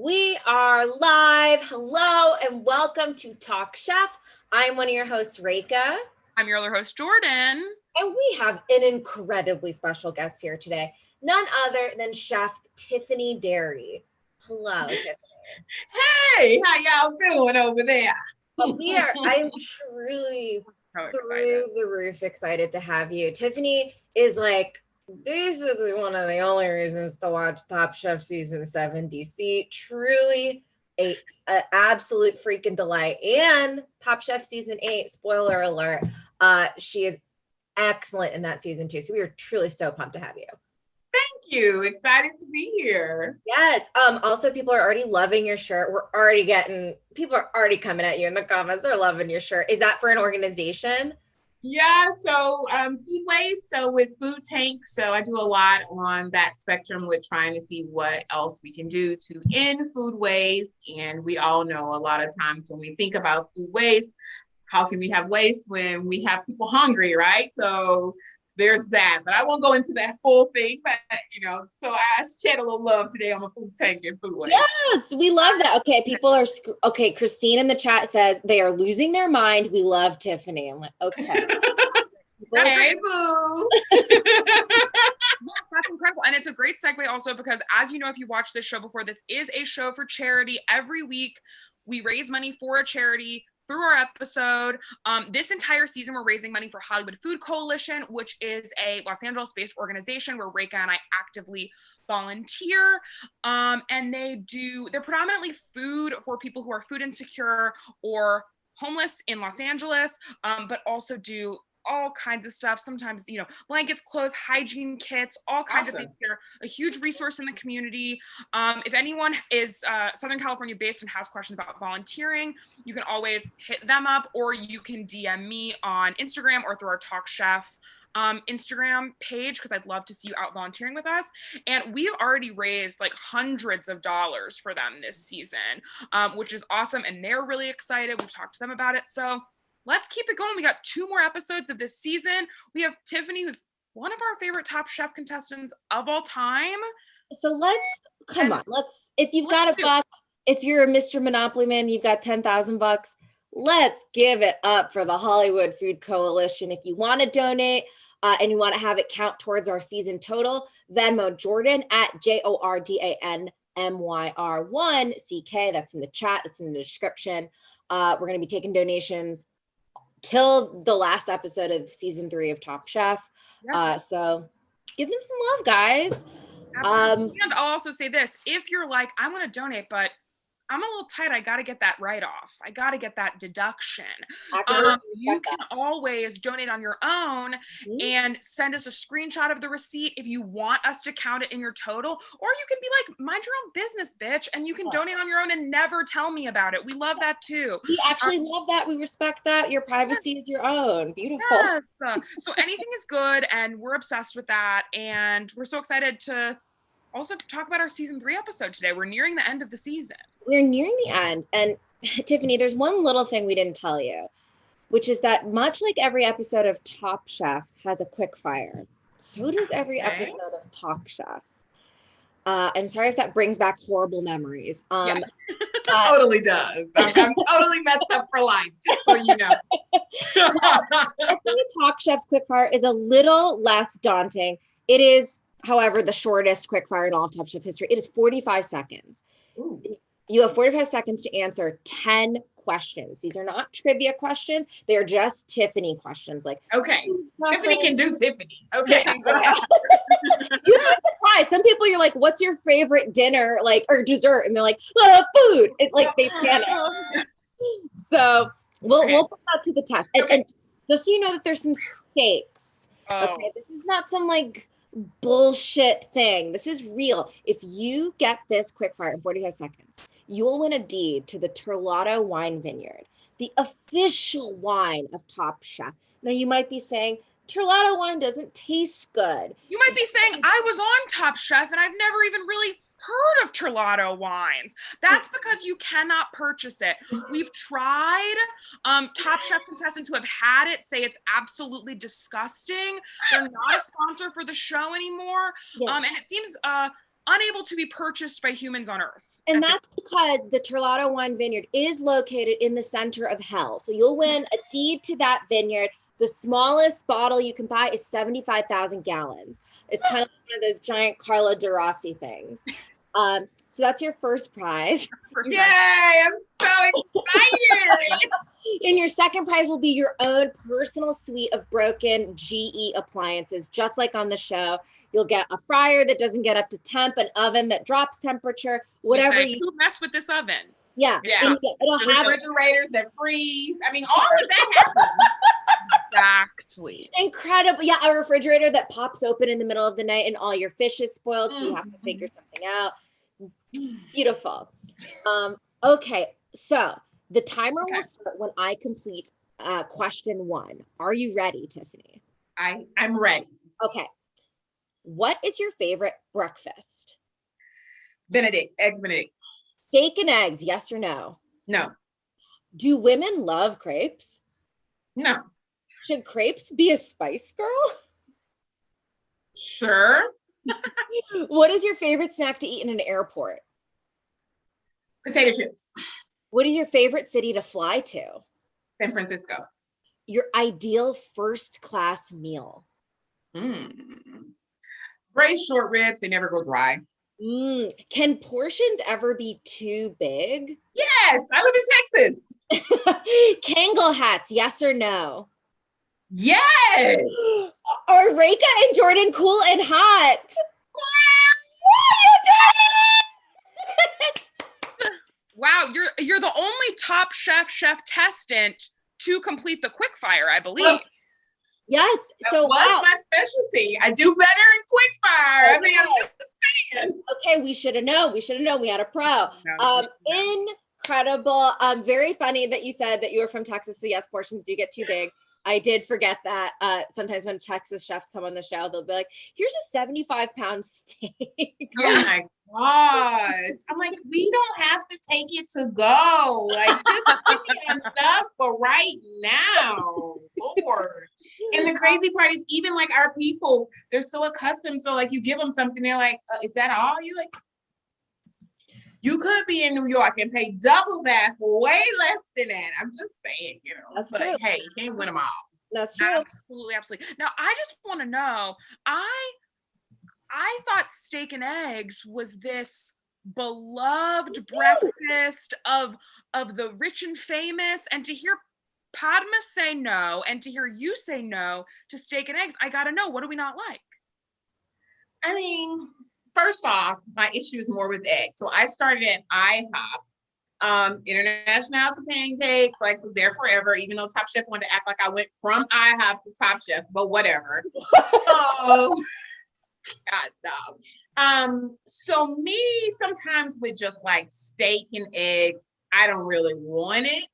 We are live. Hello and welcome to Talk Chef. I'm one of your hosts, Reka. I'm your other host, Jordan. And we have an incredibly special guest here today. None other than Chef Tiffany Derry. Hello, Tiffany. Hey, how y'all doing over there? I'm truly through the roof excited to have you. Tiffany is like basically one of the only reasons to watch Top Chef season 7 DC. Truly a absolute freaking delight. And Top Chef season 8, spoiler alert, she is excellent in that season too. So we are truly so pumped to have you. Thank you. Excited to be here. Yes. Also, people are already loving your shirt. People are already coming at you in the comments. They're loving your shirt. Is that for an organization? Yeah, so food waste. So with Food Tank, so I do a lot on that spectrum with trying to see what else we can do to end food waste. And we all know a lot of times when we think about food waste, how can we have waste when we have people hungry, right? So there's that, but I won't go into that full thing, but so I shed a little love today on the Food Tank and food waste. Yes, we love that. Okay, people are, okay, Christine in the chat says they are losing their mind. We love Tiffany. I'm like, okay. Hey, boo. That's incredible. And it's a great segue also because, as you know, if you watched this show before, this is a show for charity. Every week we raise money for a charity through our episode. This entire season, we're raising money for Hollywood Food Coalition, which is a Los Angeles-based organization where Reka and I actively volunteer. And they're predominantly food for people who are food insecure or homeless in Los Angeles, but also do all kinds of stuff. Sometimes, blankets, clothes, hygiene kits, all kinds of things. They're a huge resource in the community. If anyone is Southern California based and has questions about volunteering, you can always hit them up, or you can DM me on Instagram or through our Talk Chef Instagram page, because I'd love to see you out volunteering with us. And we've already raised like hundreds of dollars for them this season, which is awesome. And they're really excited. We've talked to them about it. So let's keep it going. We got 2 more episodes of this season. We have Tiffany, who's one of our favorite Top Chef contestants of all time. So if you've got a buck, if you're a Mr. Monopoly man, you've got $10,000, let's give it up for the Hollywood Food Coalition. If you want to donate and you want to have it count towards our season total, Venmo Jordan at JORDANMYR1CK. That's in the chat. It's in the description. We're going to be taking donations till the last episode of season 3 of Top Chef. Yes. So give them some love, guys. Absolutely. And I'll also say this, if you're like, I want to donate, but I'm a little tight, I got to get that write-off. I got to get that deduction. You can always donate on your own and send us a screenshot of the receipt if you want us to count it in your total, or you can be like, mind your own business, bitch, and you can donate on your own and never tell me about it. We love that too. We actually love that. We respect that. Your privacy is your own. Beautiful. Yes. So anything is good, and we're obsessed with that, and we're so excited to also talk about our season 3 episode today. We're nearing the end of the season. We're nearing the end. And Tiffany, there's one little thing we didn't tell you, which is that much like every episode of Top Chef has a quickfire, so does every episode of Talk Chef. I'm sorry if that brings back horrible memories. It totally does. I'm totally messed up for life, just so you know. I think Talk Chef's quickfire is a little less daunting. It is, however, the shortest quickfire in all of Top Chef history. It is 45 seconds. Ooh. You have 45 seconds to answer 10 questions. These are not trivia questions. They are just Tiffany questions. Like, okay, Tiffany can do Tiffany. Okay. Yeah. You'd be surprised. Some people, you're like, what's your favorite dinner, like, or dessert? And they're like, food. It, like, they panic. So we'll put that to the test. And just so you know that there's some stakes. Okay, this is not some like bullshit thing. This is real. If you get this quickfire in 45 seconds, you will win a deed to the Terlato Wine Vineyard, the official wine of Top Chef. Now you might be saying, Terlato wine doesn't taste good. You might be saying, I was on Top Chef and I've never even really heard of Terlato wines. That's because you cannot purchase it. We've tried. Top Chef contestants who have had it say it's absolutely disgusting. They're not a sponsor for the show anymore. Yeah. And it seems unable to be purchased by humans on Earth. And that's because the Terlato Wine Vineyard is located in the center of hell. So you'll win a deed to that vineyard. The smallest bottle you can buy is 75,000 gallons. It's kind of one of those giant Carlo de Rossi things. So that's your first prize. Yay, I'm so excited. And your second prize will be your own personal suite of broken GE appliances, just like on the show. You'll get a fryer that doesn't get up to temp, an oven that drops temperature, whatever you who mess with this oven. Yeah. It'll have refrigerators that freeze. I mean, all of that happens. Exactly. Incredible. Yeah, a refrigerator that pops open in the middle of the night and all your fish is spoiled, so you have to figure something out. Beautiful. Okay, so the timer will start when I complete question 1. Are you ready, Tiffany? I'm ready. Okay. What is your favorite breakfast? Eggs Benedict. Steak and eggs, yes or no? No. Do women love crepes? No. Should crepes be a Spice Girl? Sure. What is your favorite snack to eat in an airport? Potato chips. What is your favorite city to fly to? San Francisco. Your ideal first class meal? Braised short ribs, they never go dry. Can portions ever be too big? Yes, I live in Texas. Kangol hats, yes or no? Yes. Are Reka and Jordan cool and hot? Wow, you're the only Top Chef testant to complete the Quickfire, I believe. Yes. So was my specialty. I do better in Quickfire. I mean, I'm just saying. Okay, we should have known. We had a pro. Incredible. Very funny that you said that you were from Texas. So yes, portions do get too big. I did forget that. Sometimes when Texas chefs come on the show, they'll be like, here's a 75-pound steak. Oh my God. I'm like, we don't have to take it to go. Like, just give me enough for right now. Lord. And the crazy part is, even like our people, they're so accustomed. So like, you give them something, they're like, is that all? You like, you could be in New York and pay double that for way less than that. I'm just saying, That's but true. Hey, you can't win them all. That's true. Absolutely. Now, I just want to know, I thought steak and eggs was this beloved breakfast of the rich and famous, and to hear Padma say no, and to hear you say no to steak and eggs, I gotta know, what do we not like? I mean, first off, my issue is more with eggs. So I started at IHOP, International House of Pancakes, like was there forever, even though Top Chef wanted to act like I went from IHOP to Top Chef, but whatever. So God, no. So me, sometimes with just like steak and eggs, I don't really want it.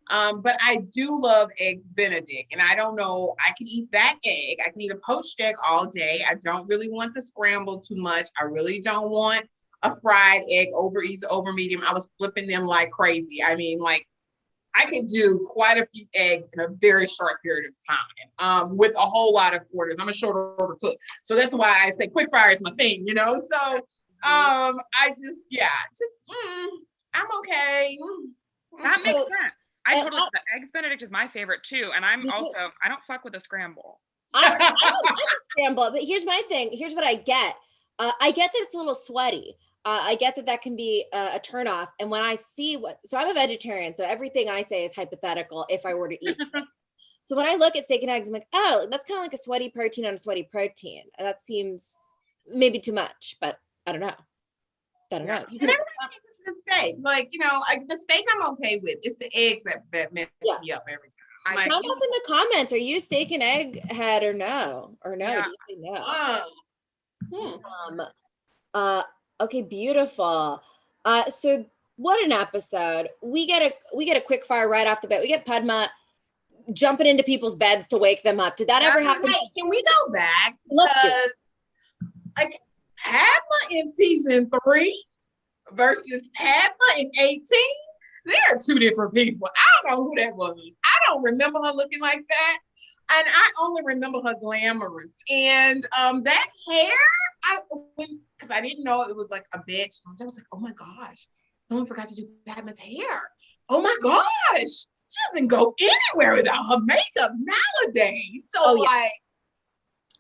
But I do love eggs Benedict, and I don't know, I can eat that egg. I can eat a poached egg all day. I don't really want the scramble too much. I really don't want a fried egg over easy, over medium. I was flipping them like crazy. I mean, like, I could do quite a few eggs in a very short period of time, with a whole lot of orders. I'm a short order cook. So that's why I say Quickfire is my thing, So I just, I'm okay. That makes sense. I totally, the eggs Benedict is my favorite too. And I don't fuck with a scramble. I don't like a scramble, but here's my thing. Here's what I get. I get that it's a little sweaty. I get that can be a turnoff. And when I see so I'm a vegetarian, so everything I say is hypothetical if I were to eat steak. So when I look at steak and eggs, I'm like, oh, that's kind of like a sweaty protein on a sweaty protein. And that seems maybe too much, but I don't know. You can the steak, like, the steak I'm okay with. It's the eggs that mess me up every time. Like, come up in the comments. Are you a steak and egg head or no? Or no? Yeah. Do you say no? Okay, beautiful. So what an episode. We get a quick fire right off the bat. We get Padma jumping into people's beds to wake them up. Did that ever happen? Right. Can we go back? Let's do it. Like, Padma in season 3 versus Padma in 18, they are two different people. I don't know who that was. I don't remember her looking like that. And I only remember her glamorous. And that hair, because I didn't know it was like a bed challenge. I was like, oh my gosh, someone forgot to do Padma's hair. Oh my gosh, she doesn't go anywhere without her makeup nowadays. So like,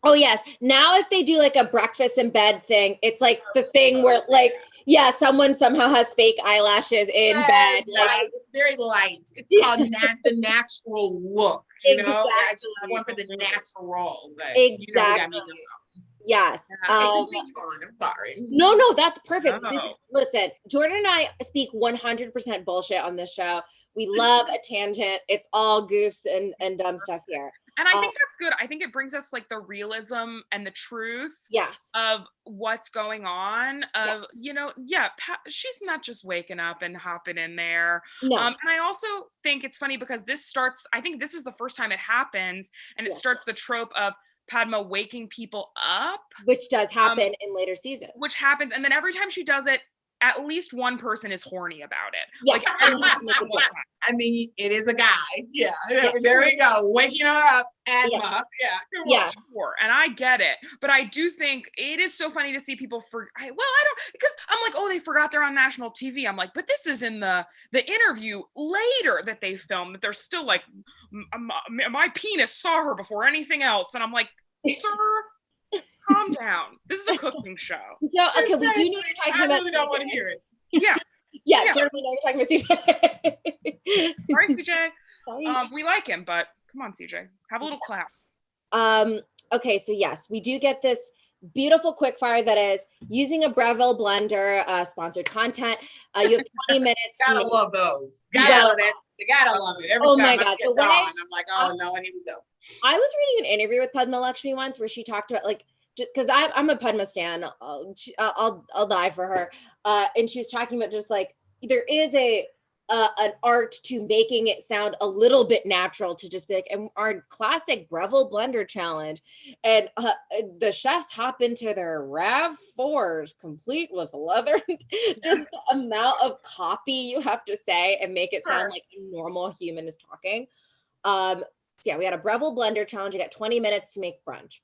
oh yes. Now if they do like a breakfast in bed thing, it's like the thing where like, yeah, someone somehow has fake eyelashes in bed. Like, right. It's very light. It's called the natural look. You know, I just went for the natural, but exactly. you know, we got makeup on. Yes. Continue on. I'm sorry. No, that's perfect. No. Listen, Jordan and I speak 100% bullshit on this show. We love a tangent. It's all goofs and dumb stuff here. And I think that's good. I think it brings us like the realism and the truth of what's going on. Of, you know, she's not just waking up and hopping in there. No. And I also think it's funny because I think this is the first time it happens, and it starts the trope of Padma waking people up. Which does happen in later seasons. Which happens. And then every time she does it, at least one person is horny about it. Yes. Like, I mean, it is a guy. Yeah. There we go. Waking her up. Padma. Yeah. Sure. And I get it. But I do think it is so funny to see people because I'm like, oh, they forgot they're on national TV. I'm like, but this is in the interview later that they filmed, that they're still like, my penis saw her before anything else. And I'm like, sir, calm down. This is a cooking show. So, okay, we do know you're talking about. I really don't want to hear it. Yeah, Jordan, we know you're talking about CJ. Sorry, CJ. We like him, but come on, CJ. Have a little class. Okay, so yes, we do get this beautiful quickfire that is using a Breville blender, sponsored content. You have 20 minutes. Gotta love those. Gotta love it. Every time I get on, I'm like, oh no, here we go. I was reading an interview with Padma Lakshmi once where she talked about like, just because I'm a Padma stan, I'll die for her. And she was talking about just like, there is an art to making it sound a little bit natural, to just be like, and our classic Breville blender challenge, and the chefs hop into their RAV4s complete with leather. Just the amount of copy you have to say and make it sound like a normal human is talking. So yeah, we had a Breville blender challenge. You got 20 minutes to make brunch.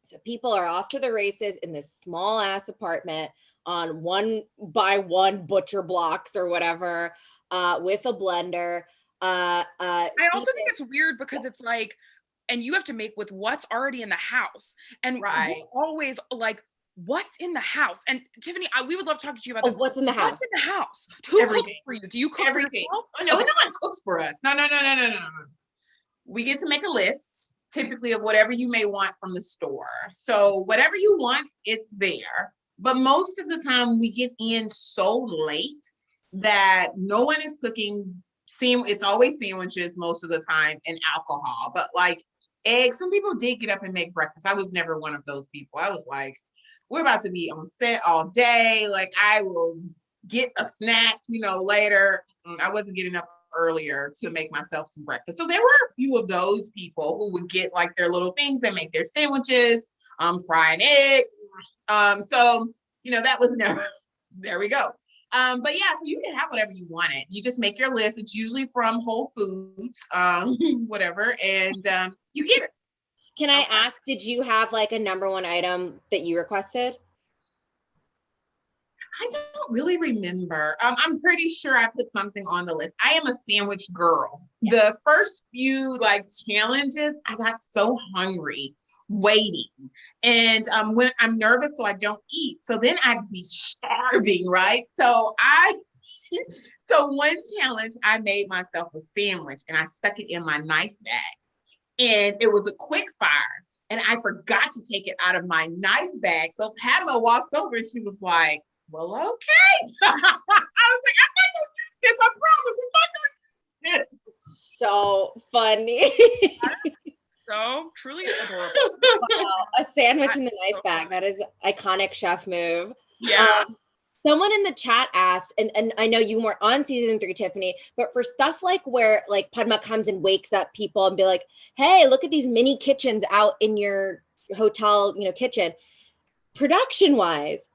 So people are off to the races in this small ass apartment on 1x1 butcher blocks or whatever, with a blender. I also think it's weird because it's like, and you have to make with what's already in the house. And we're always like, what's in the house? And Tiffany, we would love to talk to you about this. What's in the house? What's in the house? Who cooks for you? Do you cook everything? For yourself? Oh, no, no one cooks for us. No. We get to make a list, typically, of whatever you may want from the store. So whatever you want, it's there. But most of the time we get in so late that no one is cooking. It's always sandwiches most of the time and alcohol, but like eggs. Some people did get up and make breakfast. I was never one of those people. I was like, we're about to be on set all day. Like, I will get a snack, later. I wasn't getting up earlier to make myself some breakfast. So there were a few of those people who would get like their little things and make their sandwiches, fry an egg. So, that was never, there we go. But yeah, so you can have whatever you wanted. You just make your list. It's usually from Whole Foods, whatever, and you get it. Can I ask, did you have like a number one item that you requested? I don't really remember. I'm pretty sure I put something on the list. I am a sandwich girl. Yeah. The first few challenges, I got so hungry waiting, and when I'm nervous, so I don't eat. So then I'd be starving, right? So one challenge, I made myself a sandwich and I stuck it in my knife bag, and it was a Quickfire, and I forgot to take it out of my knife bag. So Padma walks over and she was like, well, okay. I was like, I'm not going to use this. I promise. I'm not going to use this. So funny. So truly adorable. Wow. A sandwich in the knife bag. That is iconic chef move. Yeah. Someone in the chat asked, and I know you weren't on season 3, Tiffany, but for stuff like where like Padma comes and wakes up people and be like, hey, look at these mini kitchens out in your hotel, kitchen. Production wise,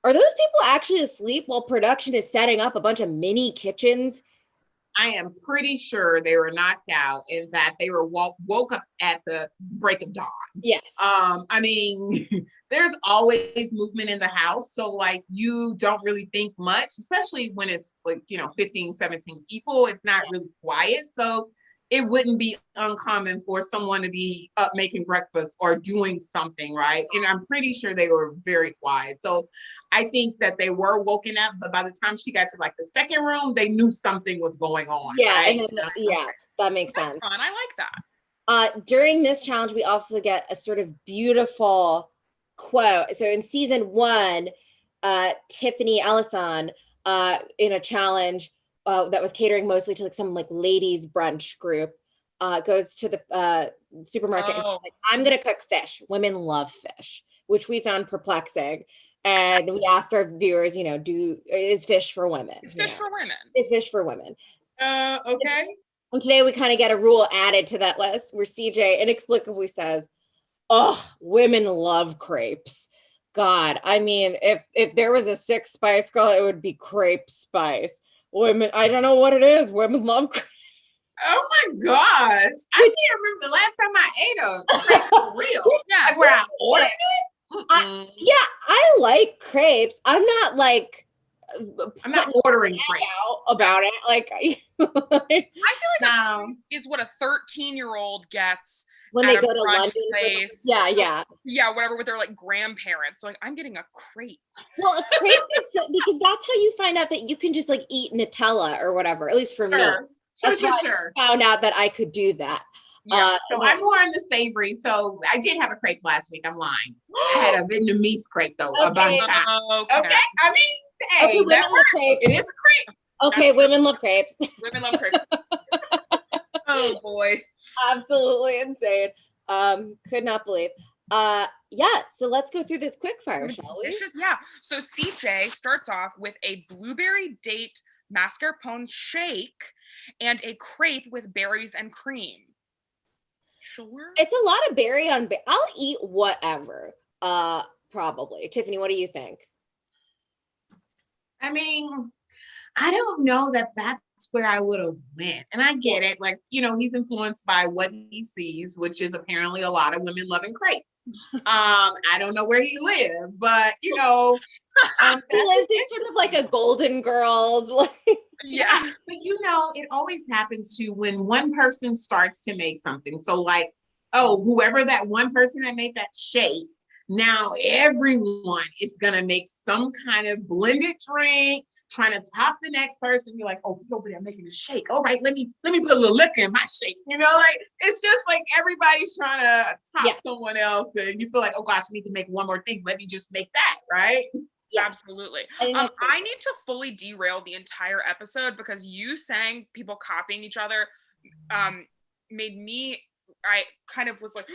are those people actually asleep while production is setting up a bunch of mini kitchens I am pretty sure they were knocked out and that they were woke up at the break of dawn. Yes. I mean, there's always movement in the house. So like you don't really think much, especially when it's like, 15, 17 people, it's not really quiet. So it wouldn't be uncommon for someone to be up making breakfast or doing something, right? And I'm pretty sure they were very quiet. So I think that they were woken up, but by the time she got to like the second room, they knew something was going on. Yeah, right? and then, that makes sense. That's fun. I like that. During this challenge, we also get a sort of beautiful quote. So in season 1, Tiffany Ellison, in a challenge that was catering mostly to like some like ladies brunch group, goes to the supermarket and she's like, I'm gonna cook fish. Women love fish, which we found perplexing. And we asked our viewers, is fish for women? It's fish for women. Is fish for women? Okay. And today we kind of get a rule added to that list where CJ inexplicably says, oh, women love crepes. God, I mean, if there was a 6 spice girl, it would be crepe spice. Women, I don't know what it is. Women love crepes. Oh my gosh. I can't remember the last time I ate a crepe for real. Yeah. Like where I ordered it. I like crepes. I'm not ordering crepes about it. Like I feel like a crepe is what a 13-year-old gets when they go to London. Place. Yeah, whatever, with their like grandparents. So like, I'm getting a crepe. Well, a crepe is because that's how you find out that you can just like eat Nutella or whatever. At least for me, sure. I found out that I could do that. Yeah, so I'm more on the savory. So I did have a crepe last week. I'm lying. I had a Vietnamese crepe though, a bancha. Okay. I mean, hey, women love crepes. It is a crepe. Okay, women love crepes. Women love crepes. Oh boy. Absolutely insane. Could not believe. So let's go through this quick fire, shall we? So CJ starts off with a blueberry date mascarpone shake and a crepe with berries and cream. Sure. It's a lot of berry on I'll eat whatever. Probably. Tiffany, what do you think? I mean, I don't know that that's where I would have went. And I get it. Like, he's influenced by what he sees, which is apparently a lot of women loving crepes. I don't know where he lived, but he lives in sort of like a Golden Girls. Yeah. But it always happens to when one person starts to make something. So like, whoever that one person that made that shake, now everyone is going to make some kind of blended drink, trying to top the next person. You're like, oh, he's over there making a shake. All right, let me put a little liquor in my shake. Like it's just like everybody's trying to top someone else. And you feel like, oh gosh, I need to make one more thing. Let me just make that, right? Yeah. Absolutely. I need to fully derail the entire episode because you saying people copying each other made me, I kind of was like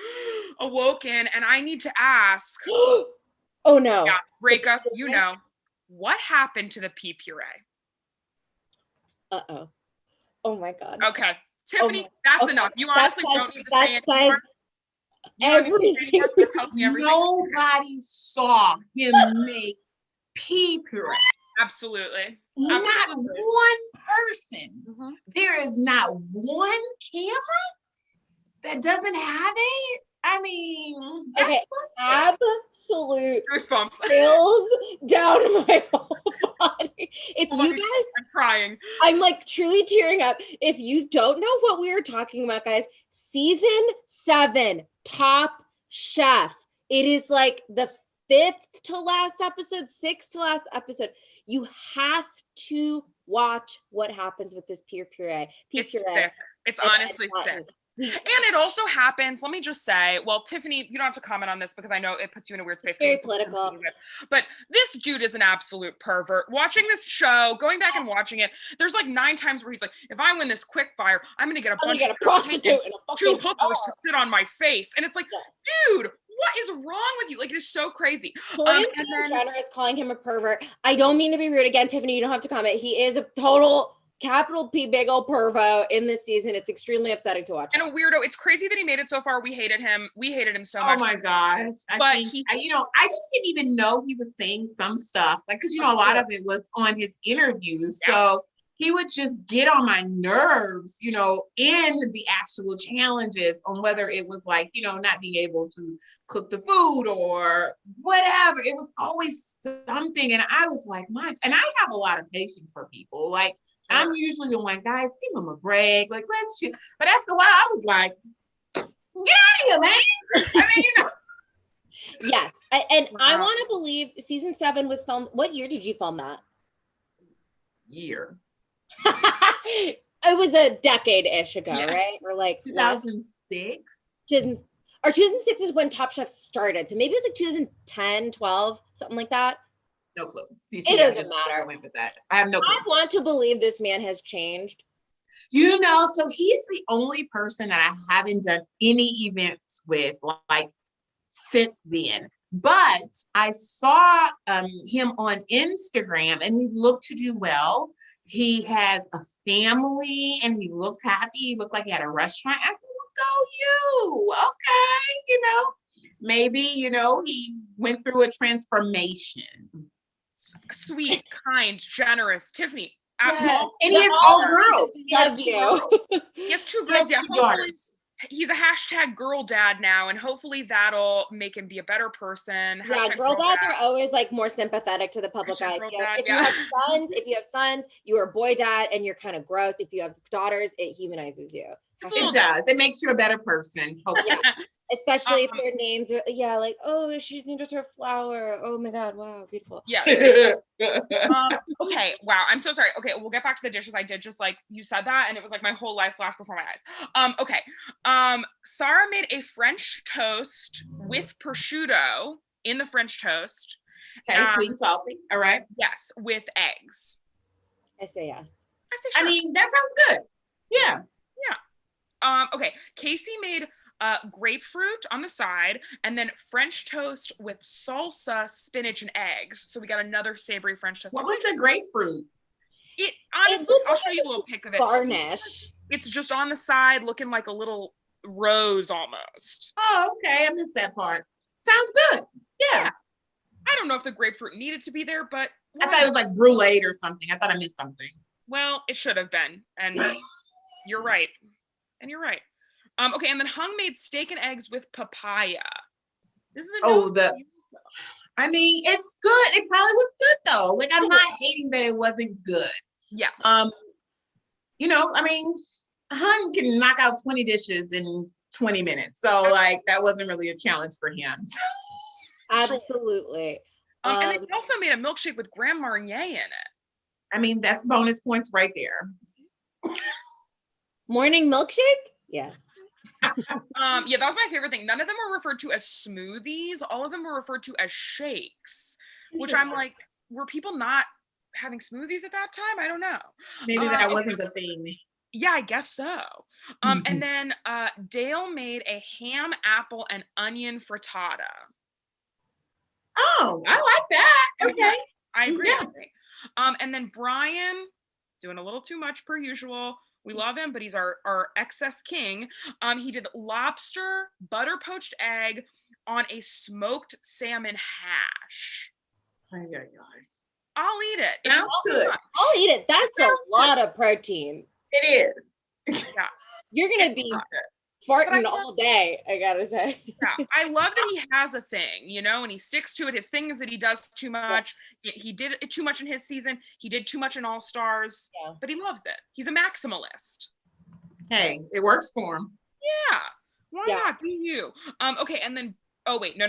awoken, and I need to ask. Oh no. Yeah, Reka, what happened to the pea puree? Uh-oh. Oh my God. Okay. Tiffany, that's enough. You honestly don't need to say anymore. Everything. Nobody saw him make pea puree. Absolutely. Not one person. Mm-hmm. There is not one camera that doesn't have it. I mean, that's absolute goosebumps chills down my whole body. If you guys, I'm crying. I'm like truly tearing up. If you don't know what we are talking about, guys, season 7, Top Chef. It is like the 5th to last episode, 6th to last episode. You have to watch what happens with this pea puree. It's sick. It's honestly sick. And it also happens, let me just say, well, Tiffany, you don't have to comment on this because I know it puts you in a weird space. Very political. But this dude is an absolute pervert. Watching this show, going back and watching it, there's like 9 times where he's like, if I win this Quickfire, I'm going to get a bunch of prostitute and 2 hookers to sit on my face. And it's like, dude, what is wrong with you? Like, it is so crazy. And Jenner is calling him a pervert. I don't mean to be rude. Again, Tiffany, you don't have to comment. He is a total capital P big old pervo in this season. It's extremely upsetting to watch. And a weirdo. It's crazy that he made it so far. We hated him. We hated him so much. Oh my gosh. I just didn't even know he was saying some stuff. Like, cause a lot of it was on his interviews. Yeah. So he would just get on my nerves, in the actual challenges on whether it was like, not being able to cook the food or whatever. It was always something. And I was like, and I have a lot of patience for people. Like, I'm usually the one, guys, give them a break. Like, let's chill. But after a while, I was like, get out of here, man. I mean, Yes. I want to believe season 7 was filmed. What year did you film that? Year. It was a decade-ish ago, right? Or like 2006. 2006 is when Top Chef started. So maybe it was like 2010, 12, something like that. No clue. It doesn't matter. I went with that. I have no clue. I want to believe this man has changed. So he's the only person that I haven't done any events with, like, since then. But I saw him on Instagram, and he looked to do well. He has a family, and he looked happy. He looked like he had a restaurant. I said, well, go you. Okay, maybe, he went through a transformation. Sweet, kind, generous. Tiffany. Yes. And he has all girls. He has two girls. He has 2 girls. He has 2 daughters. He's a hashtag girl dad now, and hopefully that'll make him be a better person. Yeah, girl dads are always like more sympathetic to the public eye. If you have sons, you are boy dad, and you're kind of gross. If you have daughters, it humanizes you. It does. It makes you a better person. Hopefully. Especially if their names are, like, oh, she's named her flower. Oh my God, wow, beautiful. Yeah. Okay, wow, I'm so sorry. Okay, we'll get back to the dishes. I did just like, you said that, and it was like my whole life flashed before my eyes. Okay, Sarah made a French toast with prosciutto in the French toast. Okay, sweet and salty, all right. Yes, with eggs. I say yes. I say sure. I mean, that sounds good. Yeah. Okay, Casey made grapefruit on the side, and then French toast with salsa, spinach, and eggs. So we got another savory French toast. What was the grapefruit? It honestly, I'll show you a little pic of it. Garnish. It's just on the side, looking like a little rose almost. Oh, okay. I missed that part. Sounds good. Yeah. I don't know if the grapefruit needed to be there, but I thought it was like brulee or something. I thought I missed something. Well, it should have been, and you're right. Okay, and then Hung made steak and eggs with papaya. This is I mean, it's good. It probably was good though. Like, I'm not hating that it wasn't good. Yes. I mean, Hung can knock out 20 dishes in 20 minutes. So like, that wasn't really a challenge for him. Absolutely. And then he also made a milkshake with Grand Marnier in it. I mean, that's bonus points right there. Morning milkshake? Yes. Yeah, that was my favorite thing. None of them were referred to as smoothies. All of them were referred to as shakes, which I'm like, were people not having smoothies at that time? I don't know. Maybe that wasn't the thing. Yeah, I guess so. And then Dale made a ham, apple, and onion frittata. Oh, I like that. Okay. I agree. Yeah. And then Brian, doing a little too much per usual. We love him, but he's our excess king. He did lobster, butter poached egg on a smoked salmon hash. I'll eat it. Sounds good. I'll eat it. That's a lot of protein. It is. Yeah. You're going to be farting all day, I gotta say. Yeah, I love that he has a thing, and he sticks to it. His thing is that he does too much. He did it too much in his season. He did too much in All Stars, but he loves it. He's a maximalist. Hey, it works for him. Yeah. Why not? Be you. Okay, and then, oh wait, no.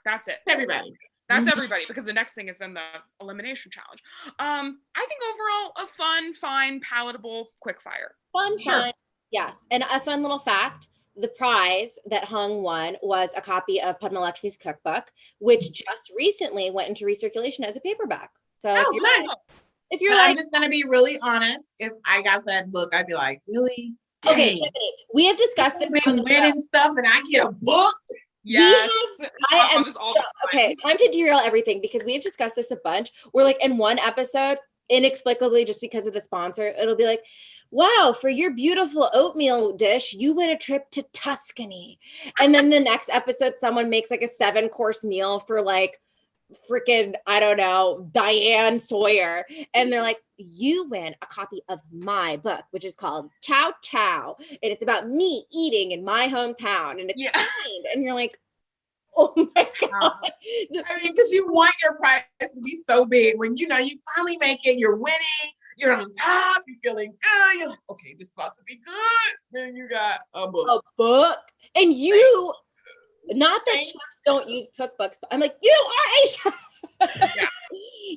That's it. Everybody. That's everybody, because the next thing is then the elimination challenge. I think overall a fun, fine, palatable quickfire. Fun. Yes. And a fun little fact, the prize that Hung won was a copy of Padma Lakshmi's cookbook, which just recently went into recirculation as a paperback. So if you're I'm just going to be really honest. If I got that book, I'd be like, really? Dang. Okay, Tiffany, we have discussed this. Been winning stuff and I get a book? Yes. Okay, time to derail everything because we have discussed this a bunch. We're like in one episode, inexplicably, just because of the sponsor, it'll be like, wow, for your beautiful oatmeal dish, you win a trip to Tuscany. And then the next episode, someone makes like a 7-course meal for like freaking, I don't know, Diane Sawyer. And they're like, you win a copy of my book, which is called Chow Chow. And it's about me eating in my hometown. And it's signed. And you're like, oh my God. I mean, because you want your prize to be so big when you finally make it, you're winning, you're on top, you're feeling good, you're like, okay, this is about to be good. Then you got a book. A book. And you, not that chefs don't use cookbooks, but I'm like, you are a chef. Yeah.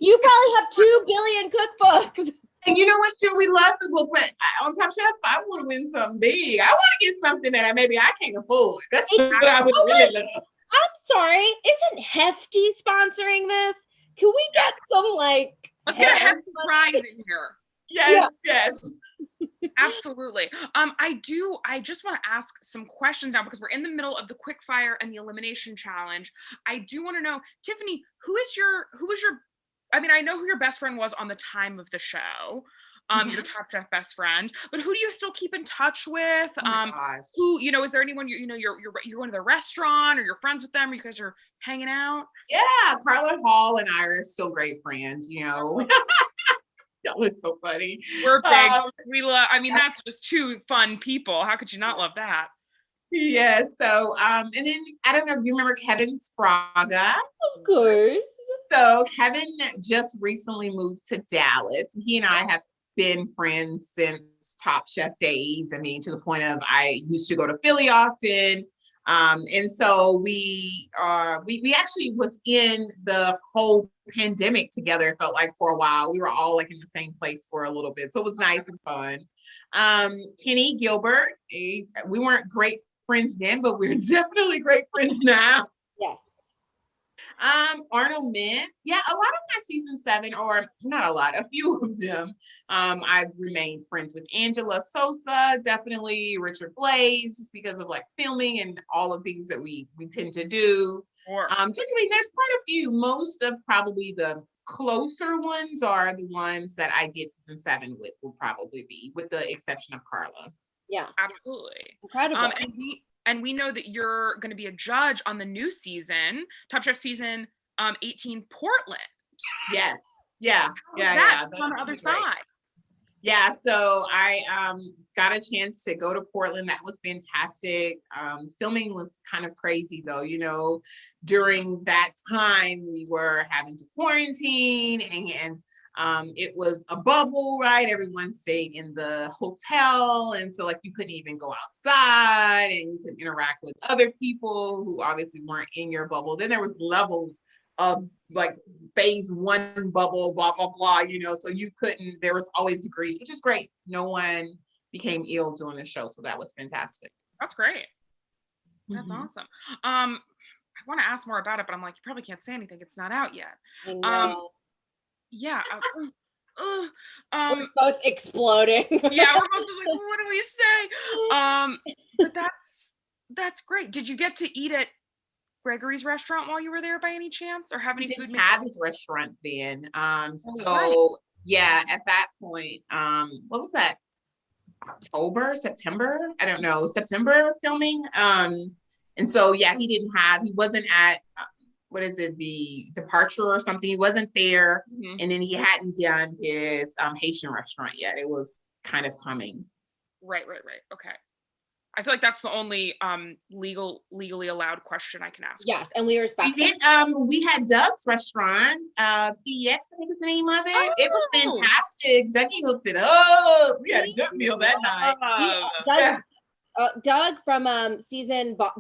You probably have 2 billion cookbooks. And you know what, sure, we love the book, but on Top Chef, I want to win something big. I want to get something that maybe I can't afford. That's what I would really love. I'm sorry, isn't Hefty sponsoring this? Can we get some let's get a hefty prize in here. Yes. Absolutely. I just want to ask some questions now because we're in the middle of the quickfire and the elimination challenge. I do want to know, Tiffany, who is your I mean, I know who your best friend was on the time of the show. Your Top Chef best friend, but who do you still keep in touch with? Who, is there anyone you're going to the restaurant or you're friends with them or you guys are hanging out? Yeah, Carla Hall and I are still great friends, That was so funny. We're big. We love, that's just two fun people. How could you not love that? Yeah, so and then I don't know if you remember Kevin Spraga. Of course. So Kevin just recently moved to Dallas. He and I have been friends since Top Chef days. I mean, to the point of I used to go to Philly often. And so we actually was in the whole pandemic together. It felt like for a while. We were all in the same place for a little bit. So it was nice and fun. Kenny Gilbert, we weren't great friends then, but we're definitely great friends now. Yes. Arnold Mintz. Yeah, a lot of my season 7, or not a lot, a few of them, I've remained friends with. Angela Sosa, definitely. Richard Blaze, just because of filming and all of things that we tend to do. Sure. There's quite a few. Most of probably the closer ones are the ones that I did season 7 with, will probably be, with the exception of Carla. Yeah, absolutely. Incredible. And we know that you're going to be a judge on the new season, Top Chef season 18 Portland. Yes. Yeah. That's on the other side. Yeah. So I got a chance to go to Portland. That was fantastic. Filming was kind of crazy though. During that time we were having to quarantine and it was a bubble, right? Everyone stayed in the hotel. And so you couldn't even go outside and you couldn't interact with other people who obviously weren't in your bubble. Then there was levels of phase 1 bubble, blah, blah, blah, so you couldn't, there was always degrees, which is great. No one became ill during the show. So that was fantastic. That's great. That's awesome. I want to ask more about it, but I'm like, you probably can't say anything. It's not out yet. I know. Yeah. We're both exploding. Yeah, we're both just what do we say? But that's great. Did you get to eat at Gregory's restaurant while you were there by any chance, or have any food? Didn't have his restaurant then. Yeah, at that point, what was that? September? I don't know. September filming. And so he wasn't at the Departure or something. He wasn't there. And then he hadn't done his Haitian restaurant yet. It was kind of coming. Right. Okay. I feel like that's the only legally allowed question I can ask. Yes, and we respect. We did. We had Doug's restaurant, PX, I think is the name of it. Oh. It was fantastic. Dougie hooked it up. We had a good meal that night. Doug from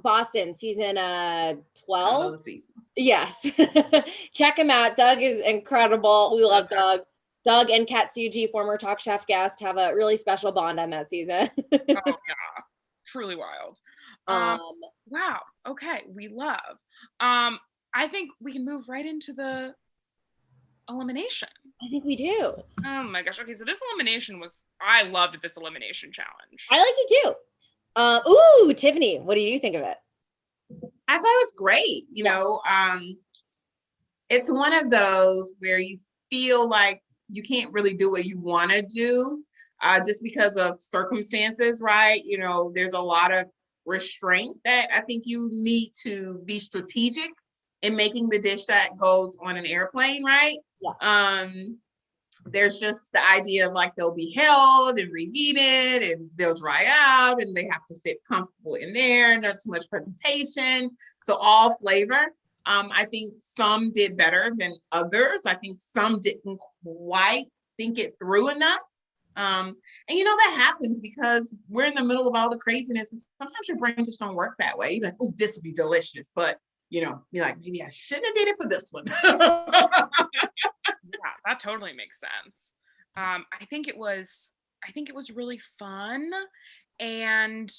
Boston season 12. Season. Yes, check him out. Doug is incredible. We love Doug. Doug and Katsuji, former Talk Chef guest, have a really special bond on that season. Oh yeah. Truly wild. Wow. Okay. We love. I think we can move right into the elimination. I think we do. Oh my gosh. Okay. So this elimination I loved this elimination challenge. I liked it too. Tiffany, what do you think of it? I thought it was great. It's one of those where you feel like you can't really do what you want to do. Just because of circumstances, right? There's a lot of restraint that I think you need to be strategic in making the dish that goes on an airplane, right? Yeah. There's just the idea of like they'll be held and reheated and they'll dry out and they have to fit comfortable in there, not too much presentation. So all flavor. I think some did better than others. I think some didn't quite think it through enough. And that happens because we're in the middle of all the craziness. And sometimes your brain just don't work that way. You're like, oh, this would be delicious. But you're like, maybe I shouldn't have did it for this one. Yeah, that totally makes sense. I think it was really fun, and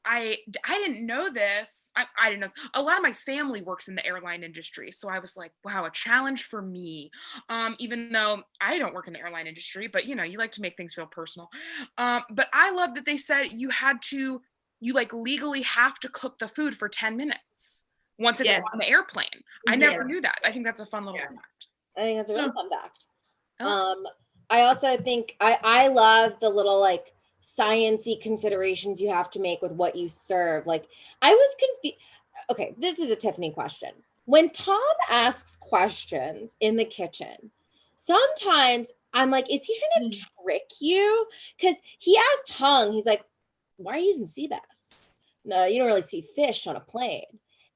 I didn't know this. I didn't know this. A lot of my family works in the airline industry, so I was like, wow, a challenge for me. Even though I don't work in the airline industry, but you like to make things feel personal. But I love that they said you like legally have to cook the food for 10 minutes once it's on the airplane. I never knew that. I think that's a fun little fact. I think that's a really fun fact. I also think I love the little like science-y considerations you have to make with what you serve. Like I was confused. Okay, this is a Tiffany question. When Tom asks questions in the kitchen, sometimes I'm like, is he trying to trick you? Because he asked Hung, he's like, why are you using sea bass? No, you don't really see fish on a plane.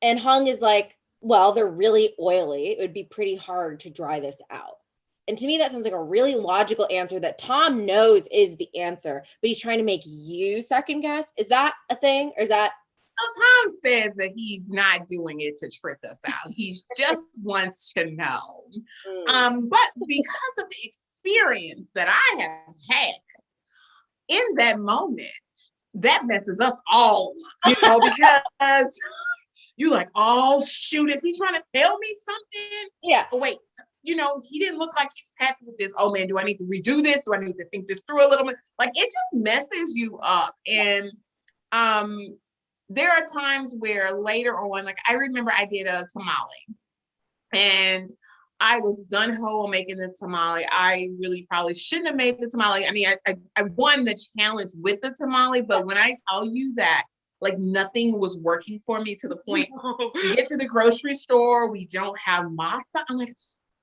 And Hung is like, well, they're really oily. It would be pretty hard to dry this out. And to me, that sounds like a really logical answer that Tom knows is the answer, but he's trying to make you second guess. Is that a thing? Or is that? Well, Tom says that he's not doing it to trick us out. He just wants to know. But because of the experience that I have had in that moment, that messes us all up, because you like, oh shoot, is he trying to tell me something? Yeah. Oh, wait, he didn't look like he was happy with this. Oh man, do I need to redo this? Do I need to think this through a little bit? Like it just messes you up. And there are times where later on, like I remember I did a tamale and I was gung-ho on making this tamale. I really probably shouldn't have made the tamale. I mean, I won the challenge with the tamale, but when I tell you that like nothing was working for me, to the point we get to the grocery store, we don't have masa. I'm like,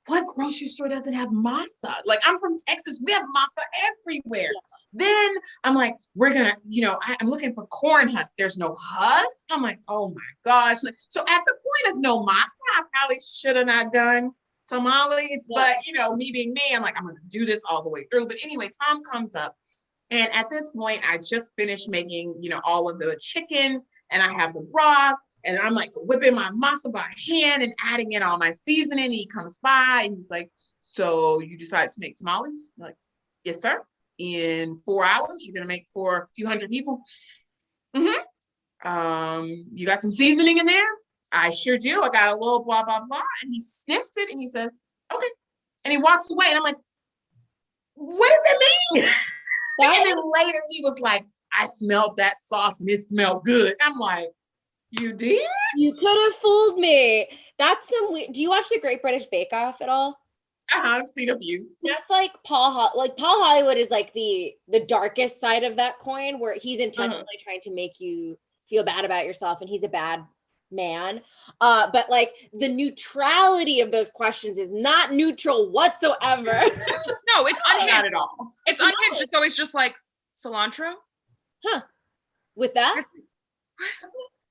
what grocery store doesn't have masa? Like I'm from Texas, we have masa everywhere. Then I'm like, we're gonna, I'm looking for corn husks. There's no husk. I'm like, oh my gosh. So at the point of no masa, I probably should have not done tamales, but me being me, I'm like, I'm gonna do this all the way through. But anyway, Tom comes up. And at this point, I just finished making, all of the chicken, and I have the broth, and I'm like whipping my masa by hand and adding in all my seasoning. He comes by and he's like, so you decided to make tamales? I'm like, yes, sir. In 4 hours, you're going to make for a few hundred people. Mm-hmm. You got some seasoning in there? I sure do. I got a little blah, blah, blah. And he sniffs it and he says, okay. And he walks away and I'm like, what does that mean? And then later he was like, I smelled that sauce and it smelled good. I'm like, you did? You could have fooled me. That's some weird. Do you watch the Great British Bake Off at all? I've seen a few. That's like Paul Hollywood is like the darkest side of that coin, where he's intentionally trying to make you feel bad about yourself and he's a bad man. But like the neutrality of those questions is not neutral whatsoever. No, it's unhinged. Not at all. It's unhinged. It's always just like cilantro. Huh. With that?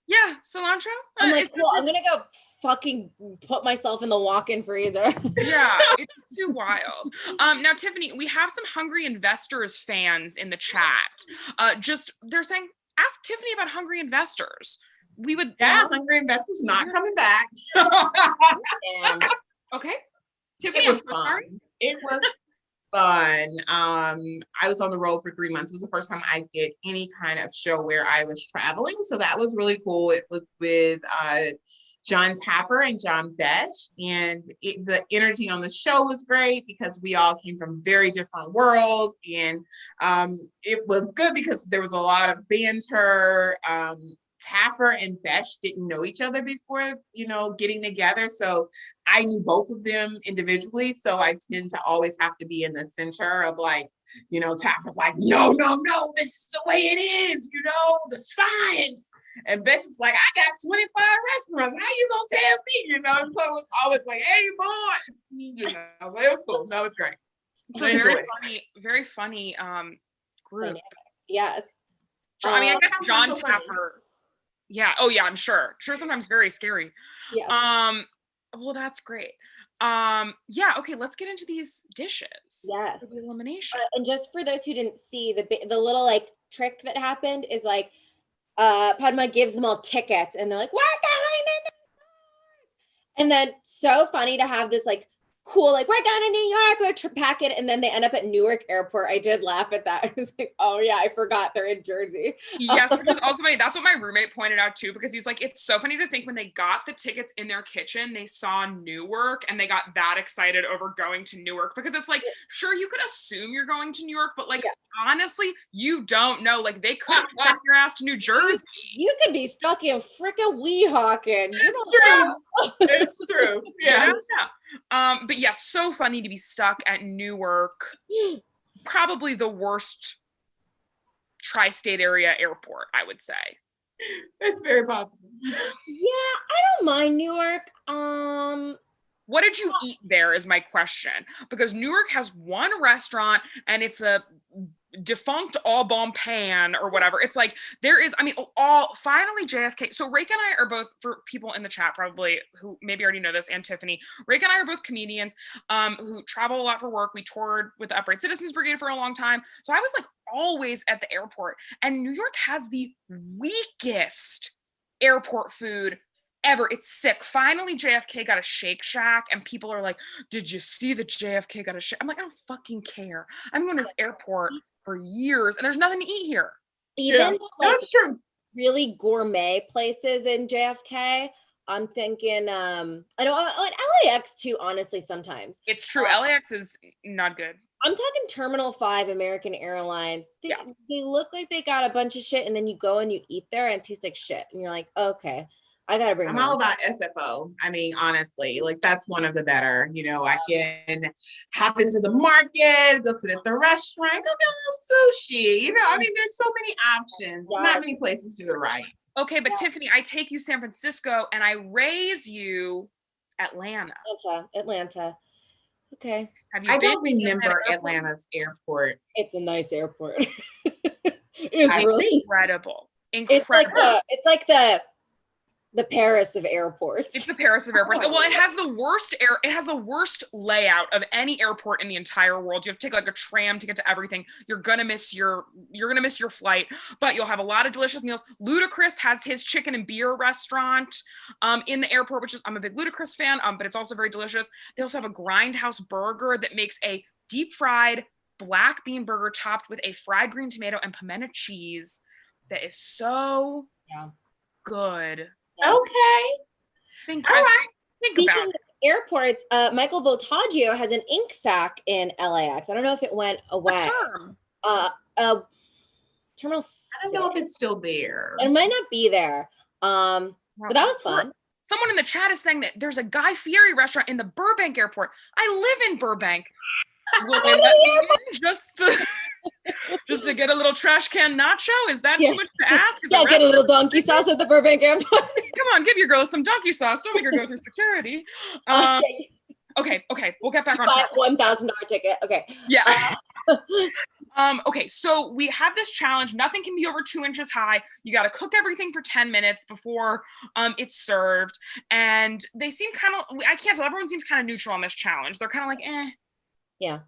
Yeah, cilantro. I'm like, cool, I'm gonna go fucking put myself in the walk-in freezer. Yeah, it's too wild. Now, Tiffany, we have some Hungry Investors fans in the chat. They're saying, ask Tiffany about Hungry Investors. Hungry Investors not coming back. Okay. Tiffany, it was fun. It was fun. I was on the road for 3 months. It was the first time I did any kind of show where I was traveling. So that was really cool. It was with John Tapper and John Besh. And the energy on the show was great because we all came from very different worlds. And it was good because there was a lot of banter. Tapper and Besh didn't know each other before, getting together. So I knew both of them individually. So I tend to always have to be in the center of like, Tapper's like, no, this is the way it is, the science. And Betsy's like, I got 25 restaurants. How you gonna tell me? You know, and so it was always like, hey boys, you know, but it was cool. No, it was great. It's a very funny group. Yes. I mean, I guess John Tapper. Yeah. Oh yeah, I'm sure. Sometimes very scary. Yeah. Well, that's great. Yeah. Okay. Let's get into these dishes. Yes. For the elimination. And just for those who didn't see, the little like trick that happened is like, Padma gives them all tickets, and they're like, "We're going to New York!" And then so funny to have this like cool, like, "We're going to New York," like pack it, and then they end up at Newark Airport. I did laugh at that. I was like, "Oh yeah, I forgot they're in Jersey." Yes, which is also funny. That's what my roommate pointed out too, because he's like, it's so funny to think when they got the tickets in their kitchen, they saw Newark and they got that excited over going to Newark, because it's like, sure, you could assume you're going to New York, but like, honestly, you don't know. Like, they could have sent your ass to New Jersey. You could be stuck in frickin' Weehawken. It's true. It's true. Yeah. But yeah, so funny to be stuck at Newark. Probably the worst tri-state area airport, I would say. It's very possible. Yeah, I don't mind Newark. What did you eat there is my question, because Newark has one restaurant and it's a defunct Au Bon Pan or whatever. It's like, there is, I mean, finally JFK. So Rake and I are both, for people in the chat probably who maybe already know this, and Tiffany, Rake and I are both comedians who travel a lot for work. We toured with the Upright Citizens Brigade for a long time. So I was like always at the airport, and New York has the weakest airport food ever. It's sick. Finally, JFK got a Shake Shack, and people are like, "Did you see that JFK got a Shake?" I'm like, I don't fucking care. I'm going to this airport for years, and there's nothing to eat here. Even that's true. Really gourmet places in JFK. I'm thinking, I don't LAX too, honestly, sometimes. It's true. LAX is not good. I'm talking Terminal 5, American Airlines. They look like they got a bunch of shit, and then you go and you eat there and it tastes like shit. And you're like, okay, I gotta bring. I'm all about SFO. I mean, honestly, like that's one of the better. You know, I can hop into the market, go sit at the restaurant, go get a little sushi. You know, I mean, there's so many options. Yes. Not many places do it right. Okay, but Tiffany, I take you San Francisco and I raise you Atlanta. Atlanta. Okay. I don't remember Atlanta's airport. It's a nice airport. It's really incredible. It's like the Paris of airports. It's the Paris of airports. Well, it has the worst layout of any airport in the entire world. You have to take like a tram to get to everything. You're gonna miss your flight, but you'll have a lot of delicious meals. Ludacris has his chicken and beer restaurant in the airport, which is, I'm a big Ludacris fan, but it's also very delicious. They also have a Grindhouse burger that makes a deep fried black bean burger topped with a fried green tomato and pimento cheese that is so good. Okay. Think about it. Airports, Michael Voltaggio has an ink sack in LAX. I don't know if it went away. Terminal 6. I don't know if it's still there. It might not be there. But that was fun. Someone in the chat is saying that there's a Guy Fieri restaurant in the Burbank airport. I live in Burbank. Will they let me in just to get a little trash can nacho? Is that too much to ask? Get a little donkey sauce at the Burbank airport. Come on, give your girl some donkey sauce. Don't make her go through security. Okay, we'll get back on track. $1,000 ticket. Okay. Yeah. Okay, so we have this challenge. Nothing can be over 2 inches high. You got to cook everything for 10 minutes before it's served. And they seem kind of, I can't tell, everyone seems kind of neutral on this challenge. They're kind of like, eh. Yeah.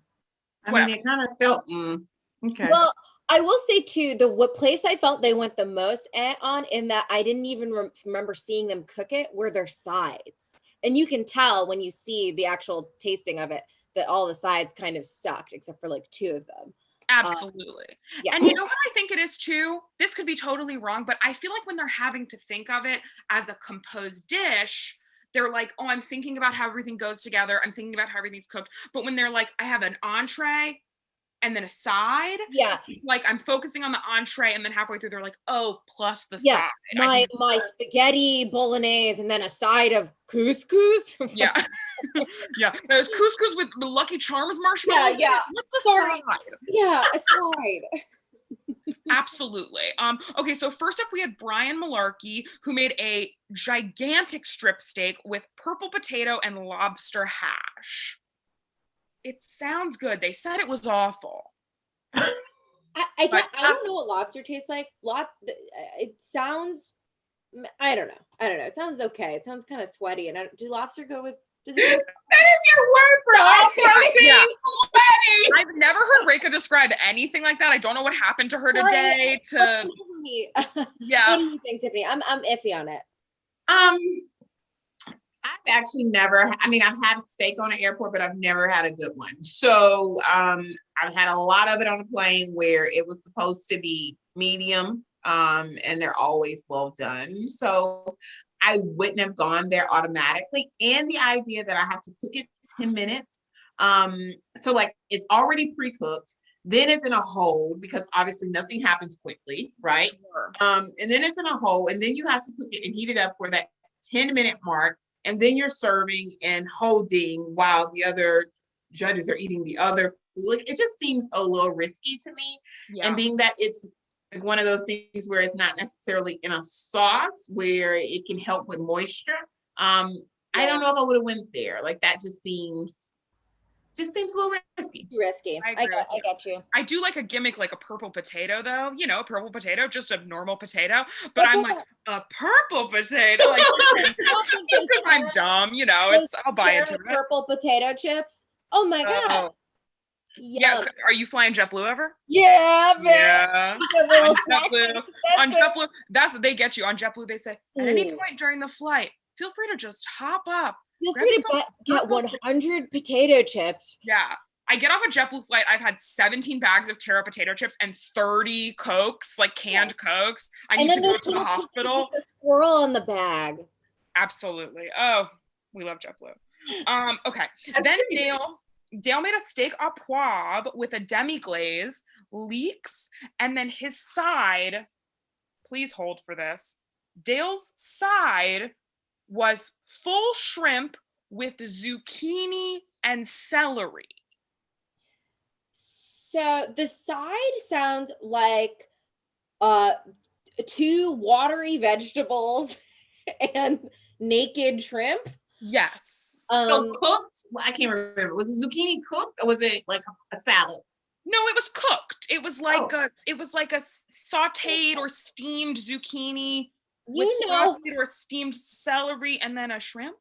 I mean, it kind of felt, okay. Well, I will say too, what place I felt they went the most on, in that I didn't even remember seeing them cook it, were their sides. And you can tell when you see the actual tasting of it that all the sides kind of sucked, except for like 2 of them. Absolutely. And you know what I think it is too? This could be totally wrong, but I feel like when they're having to think of it as a composed dish, they're like, oh, I'm thinking about how everything goes together. I'm thinking about how everything's cooked. But when they're like, I have an entree and then a side, like I'm focusing on the entree, and then halfway through they're like, oh, plus the side. My spaghetti bolognese and then a side of couscous. Yeah. There's couscous with Lucky Charms marshmallows. Yeah. What's the side? Yeah, a side. Absolutely. Okay, so first up we had Brian Malarkey, who made a gigantic strip steak with purple potato and lobster hash. It sounds good. They said it was awful. I don't know what lobster tastes like. It sounds, I don't know. It sounds okay. It sounds kind of sweaty. And do lobster go with, does it go with That is your word for all protein, Yeah. sweaty. I've never heard Reka describe anything like that. I don't know what happened to her today. What Yeah. do you think, Tiffany? I'm iffy on it. I've actually never, I've had a steak on an airport, but I've never had a good one. So I've had a lot of it on a plane where it was supposed to be medium, and they're always well done. So I wouldn't have gone there automatically. And the idea that I have to cook it 10 minutes. So like it's already pre-cooked. Then it's in a hold because obviously nothing happens quickly, right? Sure. And then it's in a hold, and then you have to cook it and heat it up for that 10-minute mark. And then you're serving and holding while the other judges are eating the other food. Like, it just seems a little risky to me. Yeah. And being that it's like one of those things where it's not necessarily in a sauce where it can help with moisture. I don't know if I would have went there. Like that just seems a little risky. Risky. I get you. I do like a gimmick, like a purple potato, though. You know, a purple potato, just a normal potato. But I'm like, a purple potato, like because I'm dumb. You know, I'll buy into it. Purple potato chips. Oh my god. Yeah. Are you flying JetBlue ever? Yeah, man. Yeah. On JetBlue, they get you on JetBlue. They say at any point during the flight, feel free to just hop up. Feel free to get 100 potato chips. Yeah. I get off a JetBlue flight. I've had 17 bags of Terra potato chips and 30 Cokes, like canned Cokes. I need to go to the hospital. A squirrel on the bag. Absolutely. Oh, we love JetBlue. Okay. Then Dale made a steak au poivre with a demi-glaze, leeks, and then his side, please hold for this, Dale's side was full shrimp with zucchini and celery. So the side sounds like 2 watery vegetables and naked shrimp. Yes. So cooked? Well, I can't remember. Was the zucchini cooked or was it like a salad? No, it was cooked. It was like a sautéed or steamed zucchini with sautéed or steamed celery and then a shrimp.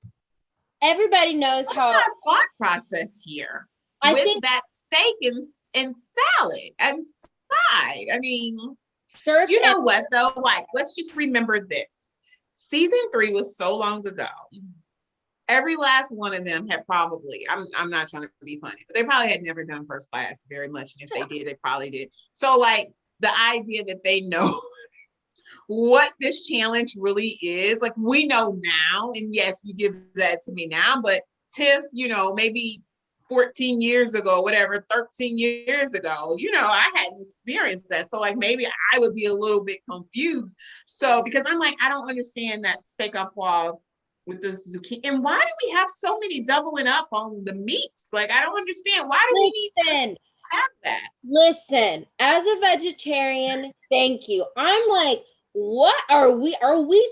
Everybody knows What's how our thought process here. I think that steak and salad and side. I mean, you know what though? Like, let's just remember this. Season 3 was so long ago. Every last one of them had probably, I'm not trying to be funny, but they probably had never done first class very much. And if they did, they probably did. So like the idea that they know what this challenge really is, like we know now, and yes, you give that to me now, but Tiff, you know, maybe 14 years ago, whatever, 13 years ago, you know, I hadn't experienced that. So like maybe I would be a little bit confused. So because I'm like, I don't understand that steak au poivre with the zucchini. And why do we have so many doubling up on the meats? Like, I don't understand. Why do we need to have that? Listen, as a vegetarian, thank you. I'm like, what are we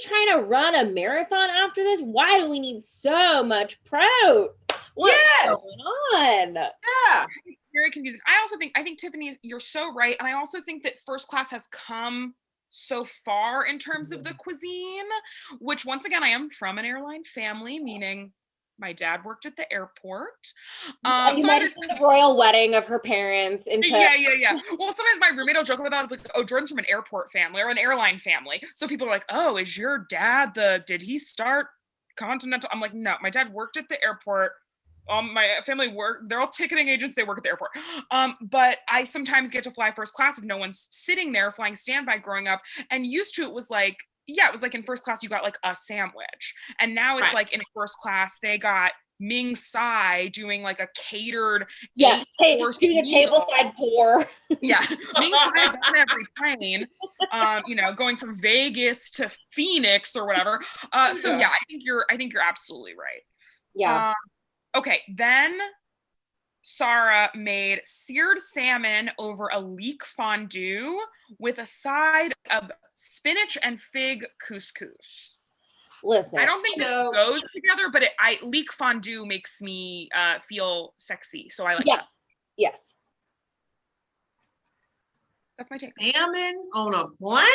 trying to run a marathon after this? Why do we need so much protein? What's going on? Yeah. Very confusing. I think Tiffany, you're so right. And I also think that first class has come so far in terms of the cuisine, which once again, I am from an airline family, meaning my dad worked at the airport. You might have seen the royal wedding of her parents. Yeah. Well, sometimes my roommate will joke about it, like, oh, Jordan's from an airport family or an airline family. So people are like, oh, is your dad did he start Continental? I'm like, no, my dad worked at the airport. My family they're all ticketing agents, they work at the airport. But I sometimes get to fly first class if no one's sitting there flying standby growing up. And used to, it was like in first class, you got like a sandwich. And now it's like in first class, they got Ming Tsai doing like a catered doing a tableside pour. Yeah, Ming Tsai is on every plane, going from Vegas to Phoenix or whatever. So yeah, I think you're absolutely right. Yeah. Okay, then Sarah made seared salmon over a leek fondue with a side of spinach and fig couscous. Listen, I don't think it goes together, but leek fondue makes me feel sexy, so I like that. Yes. That's my take. Salmon on a plane?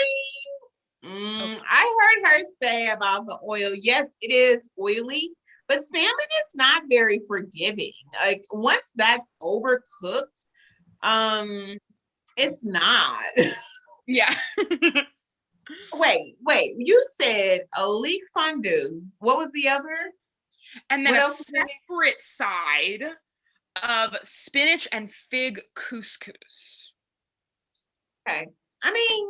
I heard her say about the oil. Yes, it is oily, but salmon is not very forgiving. Like once that's overcooked, it's not. Yeah. Wait. You said a leek fondue. What was the other? And then a separate side of spinach and fig couscous. Okay. I mean,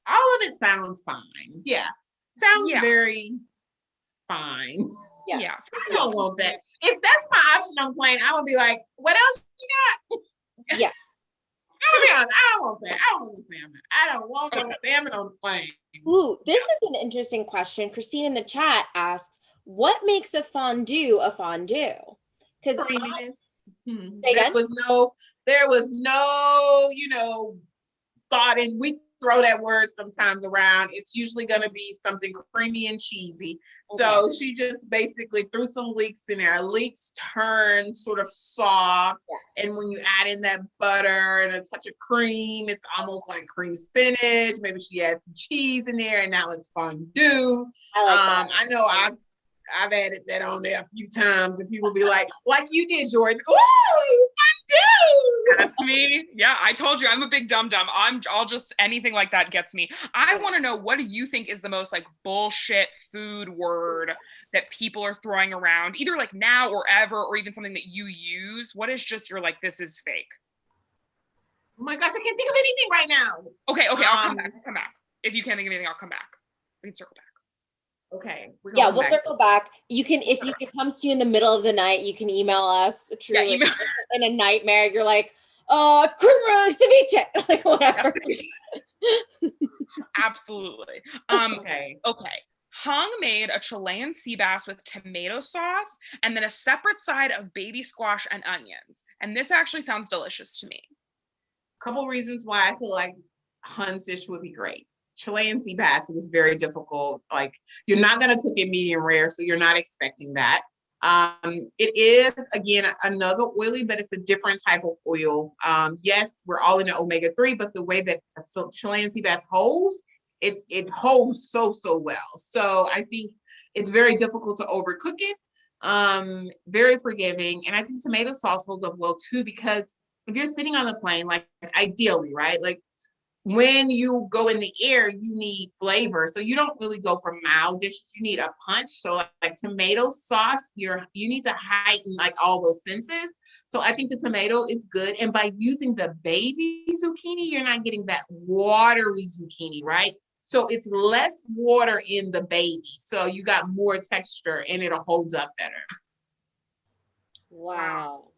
all of it sounds fine. Yeah. Sounds very fine. Yes. Yeah. I don't want that. If that's my option on plane, I'm gonna be like, what else you got? Yeah. I'll be honest, I don't want that. I don't want the salmon. I don't want no salmon on the plane. Ooh, this is an interesting question. Christine in the chat asks, what makes a fondue a fondue? Because there was no, thought in. We throw that word sometimes around. It's usually going to be something creamy and cheesy. Okay. So she just basically threw some leeks in there. Leeks turn sort of soft. Yes. And when you add in that butter and a touch of cream, it's almost like cream spinach. Maybe she had some cheese in there and now it's fondue. I like that. I know I've added that on there a few times and people be like you did, Jordan. Ooh, fondue. That's me. Yeah, I told you I'm a big dum-dum. I'll just anything like that gets me. I want to know, what do you think is the most like bullshit food word that people are throwing around, either like now or ever, or even something that you use? What is just you're like, this is fake? Oh my gosh, I can't think of anything right now. Okay, I'll come back. If you can't think of anything, I'll come back. We can circle back. Okay. We'll circle back. You can, if it comes to you in the middle of the night, you can email us. Truly, in a nightmare, you're like, ceviche, like whatever. Absolutely. Okay. Hung made a Chilean sea bass with tomato sauce and then a separate side of baby squash and onions. And this actually sounds delicious to me. A couple reasons why I feel like Hun's dish would be great. Chilean sea bass is very difficult. Like you're not going to cook it medium rare, so you're not expecting that. It is again another oily, but it's a different type of oil. Yes, we're all in the omega-3, but the way that Chilean sea bass holds, it holds so well. So I think it's very difficult to overcook it. Very forgiving, and I think tomato sauce holds up well too, because if you're sitting on the plane, like ideally, right, like when you go in the air, you need flavor. So you don't really go for mild dishes. You need a punch. So like tomato sauce, you need to heighten like all those senses. So I think the tomato is good. And by using the baby zucchini, you're not getting that watery zucchini, right? So it's less water in the baby. So you got more texture and it'll hold up better. Wow.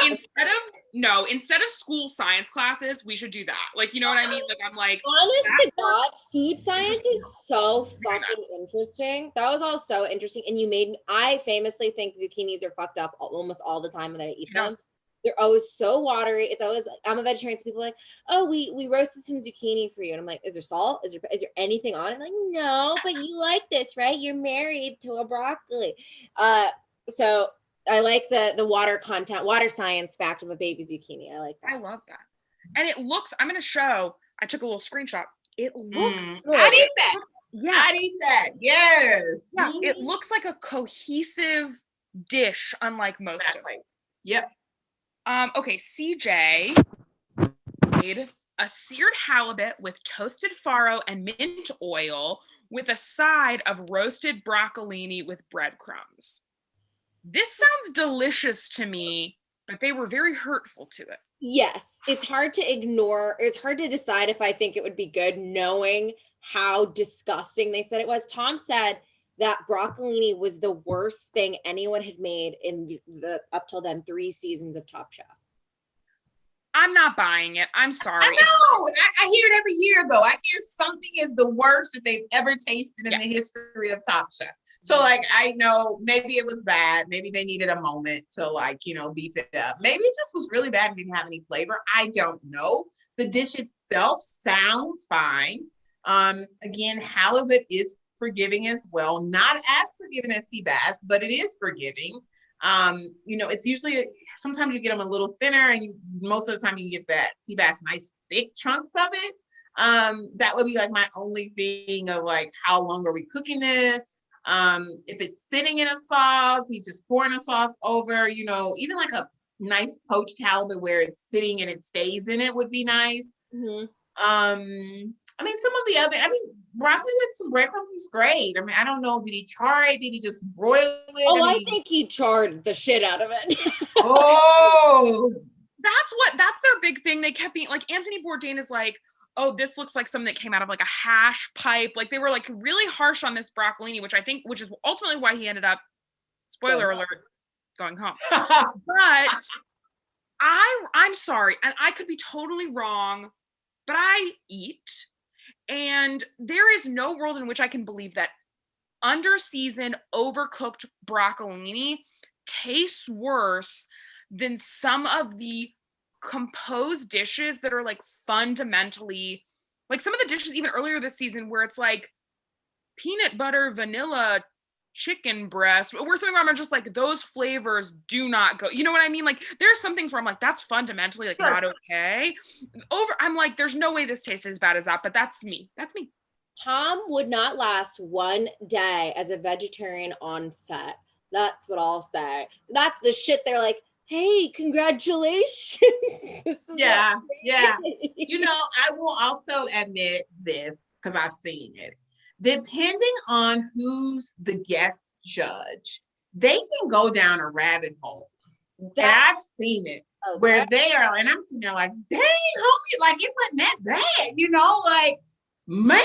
Instead of school science classes, we should do that. Like, you know what I mean? Like, I'm like, honest to God, food science is so fucking interesting. That was all so interesting. And I famously think zucchinis are fucked up almost all the time when I eat them. They're always so watery. It's always, I'm a vegetarian, so people are like, oh, we roasted some zucchini for you. And I'm like, is there salt? Is there anything on it? I'm like, no, but you like this, right? You're married to a broccoli. So I like the water science fact of a baby zucchini. I like that. I love that. And it looks, I'm going to show, I took a little screenshot. It looks good. I need that. Yeah. I need that. Yes. Yeah. It looks like a cohesive dish, unlike most of them. Yep. Okay. CJ made a seared halibut with toasted farro and mint oil with a side of roasted broccolini with breadcrumbs. This sounds delicious to me, but they were very hurtful to it. Yes, it's hard to ignore. It's hard to decide if I think it would be good knowing how disgusting they said it was. Tom said that broccolini was the worst thing anyone had made in the up till then 3 seasons of Top Chef. I'm not buying it. I'm sorry. I know. I hear it every year, though. I hear something is the worst that they've ever tasted in the history of Top Chef. So, like, I know maybe it was bad. Maybe they needed a moment to, like, you know, beef it up. Maybe it just was really bad and didn't have any flavor. I don't know. The dish itself sounds fine. Again, halibut is forgiving as well. Not as forgiving as sea bass, but it is forgiving. You know, it's usually, sometimes you get them a little thinner, and most of the time you get that sea bass nice thick chunks of it. That would be like my only thing of like, how long are we cooking this? If it's sitting in a sauce, you just pouring a sauce over, you know, even like a nice poached halibut where it's sitting and it stays in it would be nice. Mm-hmm. I mean, some of the other, broccoli with some breadcrumbs is great. I mean, I don't know, did he char it? Did he just broil it? Oh, I think he charred the shit out of it. Oh, that's their big thing. They kept being like, Anthony Bourdain is like, oh, this looks like something that came out of like a hash pipe. Like, they were like really harsh on this broccolini, which is ultimately why he ended up, spoiler alert, going home. But I'm sorry, and I could be totally wrong, but I eat, and there is no world in which I can believe that under-seasoned, overcooked broccolini tastes worse than some of the composed dishes that are like fundamentally, like some of the dishes even earlier this season where it's like peanut butter, vanilla, chicken breast, or something where I'm just like, those flavors do not go. You know what I mean? Like, there's some things where I'm like, that's fundamentally like not okay. I'm like, there's no way this tastes as bad as that, but that's me. That's me. Tom would not last one day as a vegetarian on set. That's what I'll say. That's the shit they're like, hey, congratulations. Yeah. You know, I will also admit this because I've seen it. Depending on who's the guest judge, they can go down a rabbit hole. And I've seen it where they are, and I'm sitting there like, dang, homie, like it wasn't that bad, you know, like, man.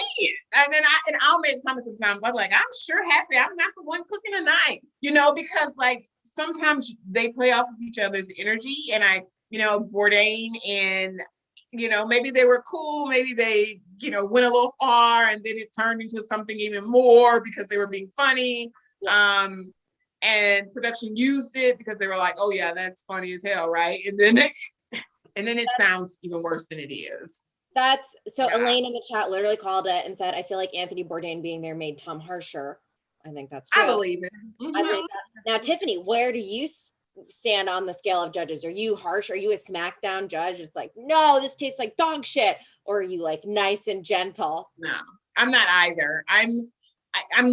And then I'll make comments sometimes. I'm like, I'm sure happy I'm not the one cooking tonight, you know, because like sometimes they play off of each other's energy. And you know, Bourdain and, you know, maybe they were cool, maybe they, you know, went a little far, and then it turned into something even more because they were being funny. And production used it because they were like, oh yeah, that's funny as hell, right? And then it sounds even worse than it is. Elaine in the chat literally called it and said, I feel like Anthony Bourdain being there made Tom harsher. I think that's true. I believe it. Mm-hmm. I believe that. Now, Tiffany, where do you stand on the scale of judges? Are you harsh? Are you a smackdown judge? It's like, no, this tastes like dog shit. Or are you like nice and gentle? No, I'm not either. I'm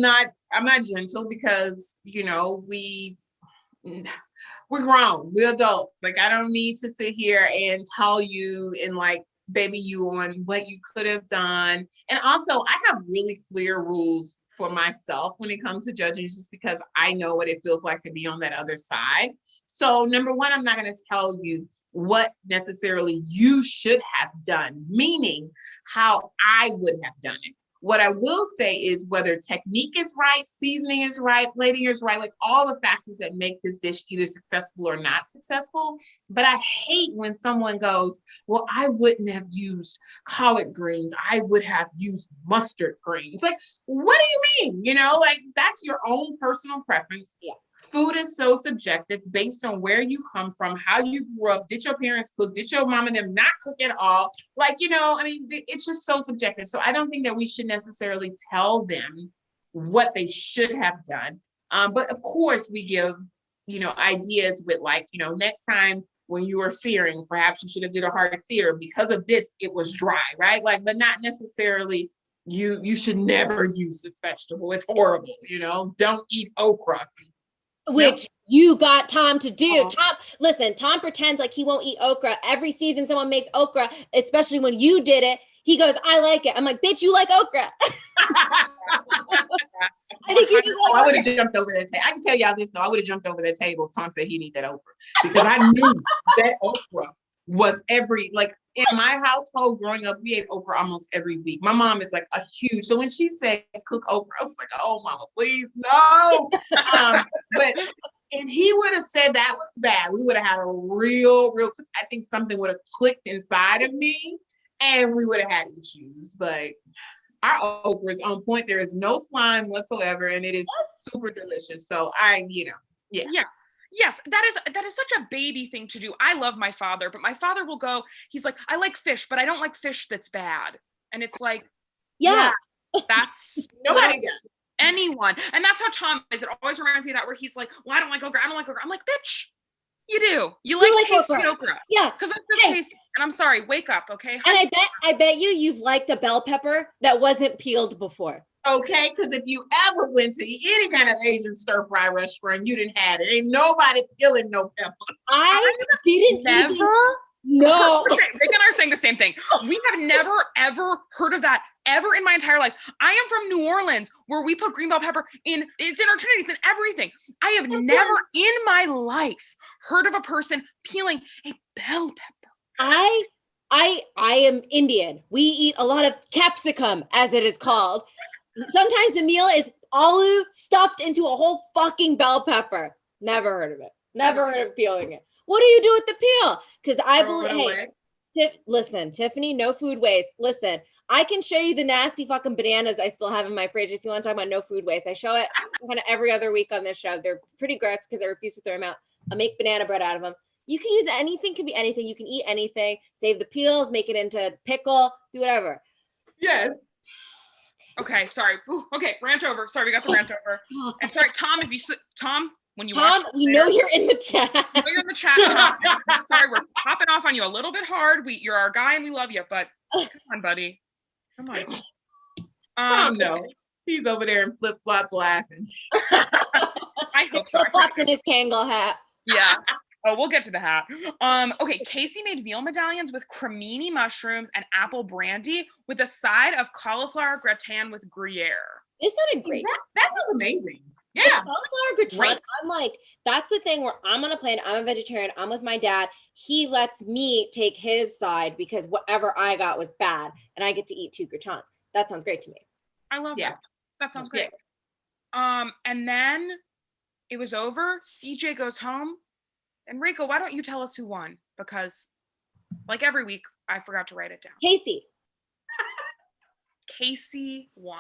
not gentle because, you know, we're grown, we're adults. Like, I don't need to sit here and tell you and like baby you on what you could have done. And also, I have really clear rules for myself when it comes to judging, just because I know what it feels like to be on that other side. So number one, I'm not going to tell you what necessarily you should have done, meaning how I would have done it. What I will say is whether technique is right, seasoning is right, plating is right, like all the factors that make this dish either successful or not successful. But I hate when someone goes, well, I wouldn't have used collard greens. I would have used mustard greens. Like, what do you mean? You know, like that's your own personal preference. Yeah. Food is so subjective based on where you come from, how you grew up. Did your parents cook? Did your mom and them not cook at all? Like, you know, I mean, it's just so subjective. So I don't think that we should necessarily tell them what they should have done. But of course, we give, you know, ideas with like, you know, next time when you are searing, perhaps you should have did a hard sear. Because of this, it was dry, right? Like, but not necessarily you should never use this vegetable. It's horrible, you know, don't eat okra. Which you got Tom to do. Tom pretends like he won't eat okra. Every season someone makes okra, especially when you did it. He goes, I like it. I'm like, bitch, you like okra. I think you just like I would have jumped over that table. I can tell y'all this though. I would have jumped over that table if Tom said he'd eat that okra. Because I knew that okra was in my household growing up, we ate okra almost every week. My mom is like a huge, so when she said cook okra, I was like, oh mama, please, no. But if he would have said that was bad, we would have had a real, because I think something would have clicked inside of me and we would have had issues. But our okra is on point. There is no slime whatsoever, and it is super delicious. So yeah. Yes, that is such a baby thing to do. I love my father, but my father will go, he's like, I like fish, but I don't like fish that's bad. And it's like, yeah that's nobody does. Anyone. And that's how Tom is. It always reminds me of that where he's like, well, I don't like okra. I don't like okra. I'm like, bitch, you do. You like tasty okra. Yeah. Because okra's tasty. And I'm sorry, wake up, okay? And I bet you've liked a bell pepper that wasn't peeled before. Okay, because if you ever went to any kind of Asian stir fry restaurant, you didn't have it. Ain't nobody peeling no peppers. I didn't never. No. Rick and I are saying the same thing. We have never, ever heard of that ever in my entire life. I am from New Orleans where we put green bell pepper in, it's in our Trinity, it's in everything. I have never in my life heard of a person peeling a bell pepper. I am Indian. We eat a lot of capsicum, as it is called. Sometimes a meal is aloo stuffed into a whole fucking bell pepper. Never heard of it. Never heard of peeling it. What do you do with the peel? Because I believe, listen, Tiffany, no food waste. Listen, I can show you the nasty fucking bananas I still have in my fridge if you want to talk about no food waste. I show it kind of every other week on this show. They're pretty gross because I refuse to throw them out. I make banana bread out of them. You can use anything, can be anything. You can eat anything, save the peels, make it into pickle, do whatever. Yes. Okay, sorry. Ooh, okay, rant over. Sorry, we got the rant over. And sorry, Tom, Tom, when you Tom, watch we know you're in the chat. We know you're in the chat, Tom. Sorry, we're popping off on you a little bit hard. You're our guy and we love you, but come on, buddy. Come on. Tom, no. He's over there in flip-flops laughing. I hope so. Flip-flops in his Kangol hat. Yeah. Oh, we'll get to the hat. Okay, Casey made veal medallions with cremini mushrooms and apple brandy with a side of cauliflower gratin with Gruyere. This sounded great. That sounds amazing. Yeah. Cauliflower gratin, I'm like, that's the thing where I'm on a plane, I'm a vegetarian, I'm with my dad. He lets me take his side because whatever I got was bad, and I get to eat 2 gratins. That sounds great to me. I love that. That sounds great. Yeah. And then it was over. CJ goes home. And Reiko, why don't you tell us who won? Because, like every week, I forgot to write it down. Casey. Casey won.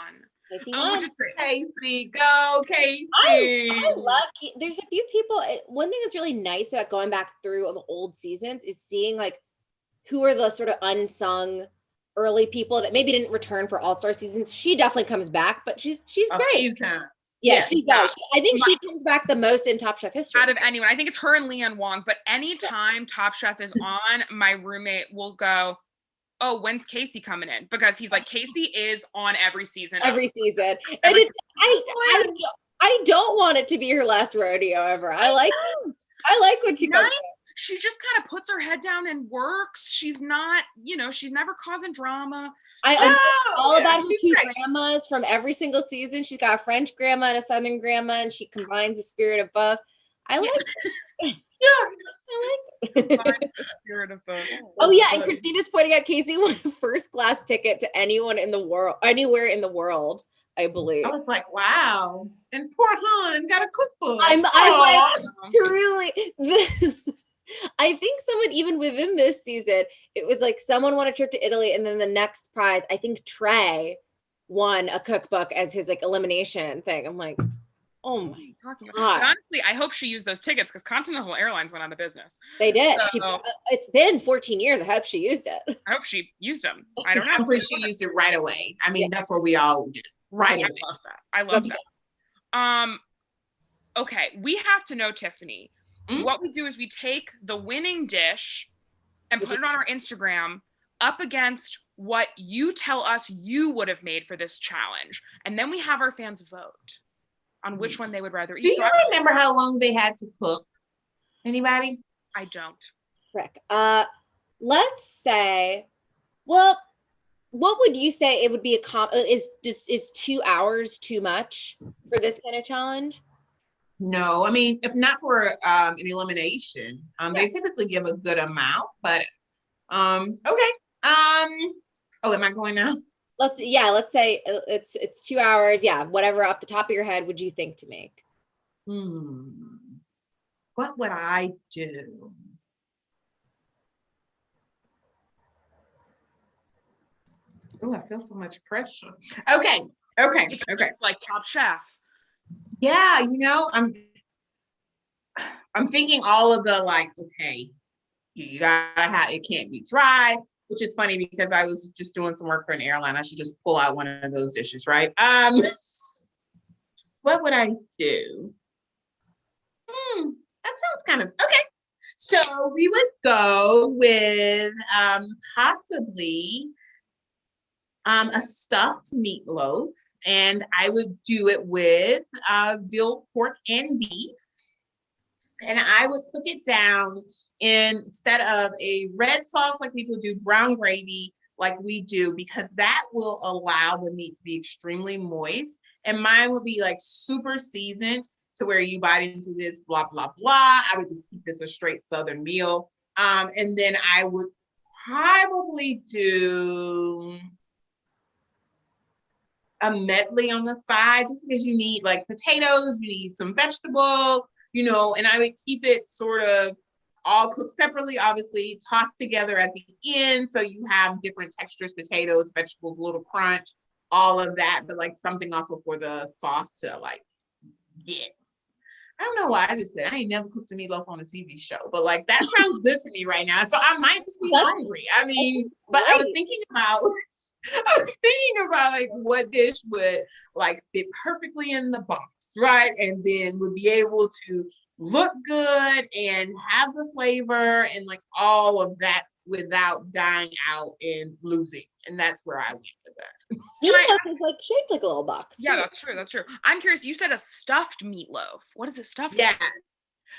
Casey won. Which is great. Casey, go Casey. I love. There's a few people. One thing that's really nice about going back through the old seasons is seeing like who are the sort of unsung early people that maybe didn't return for all-star seasons. She definitely comes back, but she's great. A few times. Yeah, she does. I think she comes back the most in Top Chef history. Out of anyone. I think it's her and Leanne Wong, but anytime Top Chef is on, my roommate will go, oh, when's Casey coming in? Because he's like, Casey is on every season. Every season. And it's, I don't want it to be her last rodeo ever. I like when she comes in. She just kind of puts her head down and works. She's not, she's never causing drama. I'm all about her 2 grandmas from every single season. She's got a French grandma and a Southern grandma, and she combines the spirit of both. I like it. I like it. The spirit of both. Oh yeah, and Christina's pointing out Casey won a first class ticket to anyone in the world, anywhere in the world, I believe. I was like, wow. And poor Han got a cookbook. I'm like, truly. I think someone, even within this season, it was like someone won a trip to Italy, and then the next prize, I think Trey won a cookbook as his like elimination thing. I'm like, oh my God. But honestly, I hope she used those tickets because Continental Airlines went out of business. They did. It's been 14 years. I hope she used it. I hope she used them. I don't know. I'm pretty sure she used it right away. I mean, that's what we all do. Right away. I love that. Okay, we have to know, Tiffany. What we do is we take the winning dish and put it on our Instagram up against what you tell us you would have made for this challenge. And then we have our fans vote on which one they would rather eat. Do you remember how long they had to cook? Anybody? I don't. Frick. Let's say, well, what would you say it would be is 2 hours too much for this kind of challenge? No, I mean, if not for an elimination, they typically give a good amount, but okay. Oh, am I going now? Let's say it's 2 hours. Yeah, whatever off the top of your head would you think to make? what would I do? Oh, I feel so much pressure. Okay. It's like Top Chef. Yeah, I'm thinking all of the like, okay, you gotta have, it can't be dry, which is funny because I was just doing some work for an airline. I should just pull out one of those dishes, right? What would I do? That sounds kind of okay. So we would go with possibly a stuffed meatloaf, and I would do it with veal, pork, and beef. And I would cook it down instead of a red sauce like people do, brown gravy like we do, because that will allow the meat to be extremely moist. And mine would be like super seasoned to where you bite into this, blah, blah, blah. I would just keep this a straight Southern meal. And then I would probably do a medley on the side, just because you need like potatoes, you need some vegetable, and I would keep it sort of all cooked separately, obviously tossed together at the end. So you have different textures, potatoes, vegetables, a little crunch, all of that, but like something also for the sauce to like get. I don't know why I just said I ain't never cooked a meatloaf on a TV show, but like that sounds good to me right now. So I might just be hungry. I mean, but I was thinking about like what dish would like fit perfectly in the box, right? And then would be able to look good and have the flavor and like all of that without dying out and losing. And that's where I went with that. Meatloaf is like shaped like a little box. Yeah, that's true. I'm curious, you said a stuffed meatloaf. What is it stuffed? Yes.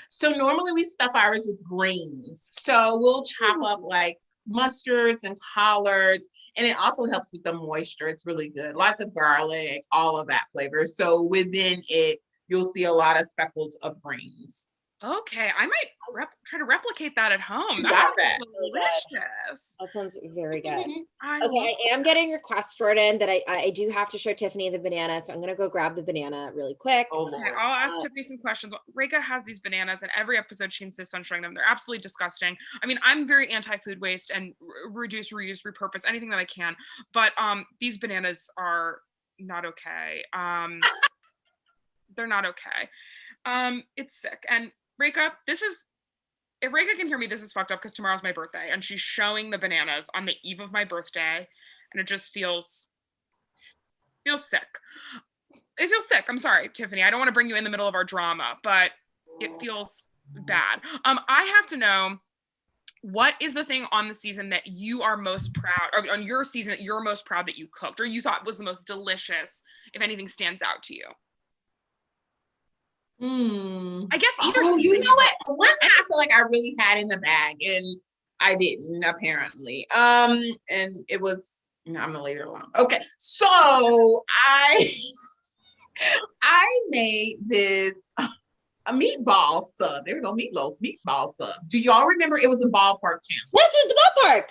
So normally we stuff ours with greens. So we'll chop up like mustards and collards, and it also helps with the moisture. It's really good. Lots of garlic, all of that flavor. So within it, you'll see a lot of speckles of greens. Okay, I might try to replicate that at home. You got that. Delicious. That sounds very good. Okay, I am getting requests, Jordan, that I do have to show Tiffany the banana, so I'm gonna go grab the banana really quick. Oh, okay, I'll ask Tiffany some questions. Reka has these bananas, and every episode she insists on showing them. They're absolutely disgusting. I mean, I'm very anti-food waste and reduce, reuse, repurpose, anything that I can. But these bananas are not okay. They're not okay. It's sick. And Reka, if Reka can hear me, this is fucked up because tomorrow's my birthday and she's showing the bananas on the eve of my birthday, and it just feels sick. It feels sick. I'm sorry, Tiffany. I don't want to bring you in the middle of our drama, but it feels bad. I have to know, what is the thing on the season that you are most proud, or on your season that you're most proud that you cooked or you thought was the most delicious, if anything stands out to you? I guess either. Oh, you know what? One that I feel like I really had in the bag, and I didn't apparently. And it was. No, I'm gonna leave it alone. Okay, so I made this a meatball sub. There we go, meatball sub. Do y'all remember? It was a ballpark channel. That's just the ballpark.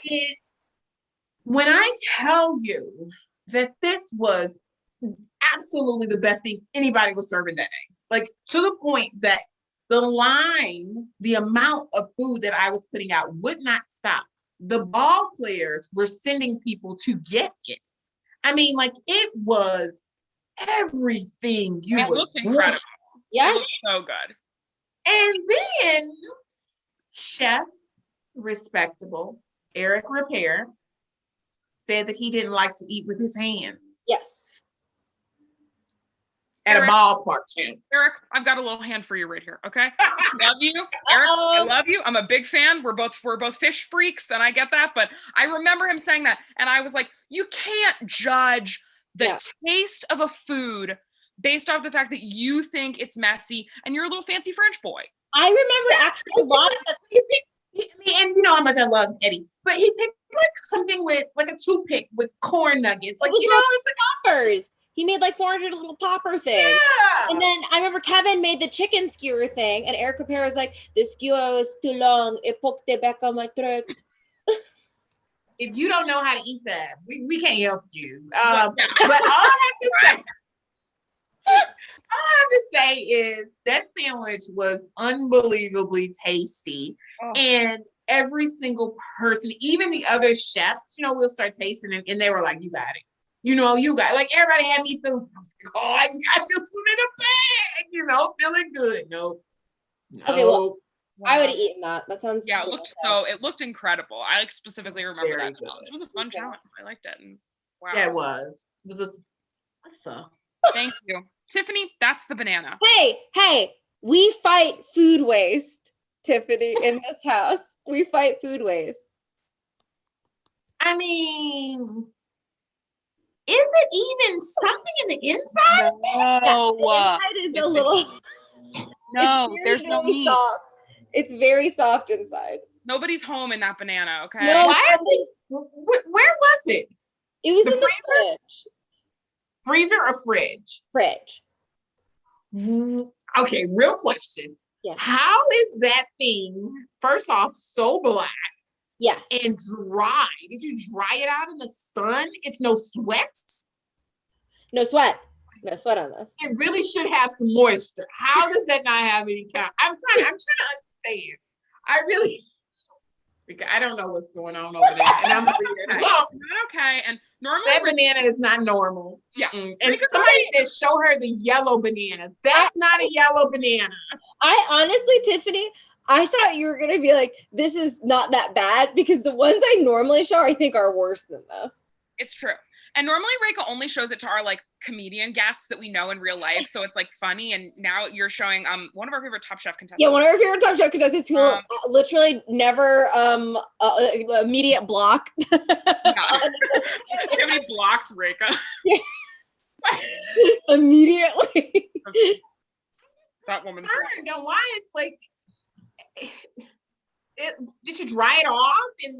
When I tell you that this was absolutely the best thing anybody was serving that day. Like to the point that the amount of food that I was putting out would not stop. The ball players were sending people to get it. I mean, like it was everything you would looked incredible. Yes. It looked so good. And then chef, respectable, Eric Repair said that he didn't like to eat with his hands. Yes. At Eric, a ballpark channel. Eric, I've got a little hand for you right here. Okay, love you, Eric. I love you. I'm a big fan. We're both fish freaks, and I get that. But I remember him saying that, and I was like, you can't judge the taste of a food based off the fact that you think it's messy, and you're a little fancy French boy. I remember actually a lot of and you know how much I love Eddie, but he picked like something with like a toothpick with corn nuggets, like it's like poppers. He made like 400 little popper things. Yeah. And then I remember Kevin made the chicken skewer thing, and Eric Repair was like, the skewer is too long. It poked the back of my throat. If you don't know how to eat that, we can't help you. But all I have to say, I have to say is that sandwich was unbelievably tasty. Oh. And every single person, even the other chefs, we'll start tasting it and they were like, you got it. You got it. Like everybody had me feeling, I was like, oh, I got this one in a bag, feeling good. Nope. Okay, well, I would have eaten that. That sounds it looked incredible. I specifically remember that. It was a fun challenge. I liked it. And wow. Yeah, it was. It was just what the Thank you. Tiffany, that's the banana. Hey, we fight food waste, Tiffany, in this house. We fight food waste. I mean, is it even something in the inside? No. The inside is a little... No, there's no meat. Soft. It's very soft inside. Nobody's home in that banana, okay? No. Why is it? Where was it? It was the in freezer? the fridge. Freezer or fridge? Fridge. Okay, real question. Yeah. How is that thing, first off, so black? Yes. And dry? Did you dry it out in the sun? It's no sweat? No sweat. No sweat on this. It really should have some moisture. How does that not have any kind? I'm trying to understand. I don't know what's going on over there. And I'm okay. And normally that banana is not normal. Yeah. And somebody said, show her the yellow banana. That's not a yellow banana. I honestly, Tiffany, I thought you were going to be like, this is not that bad, because the ones I normally show, I think, are worse than this. It's true. And normally Reika only shows it to our comedian guests that we know in real life. So it's funny. And now you're showing one of our favorite Top Chef contestants. Yeah, one of our favorite Top Chef contestants who literally never immediate block. Somebody blocks Reika. Immediately. That woman. I don't know why did you dry it off and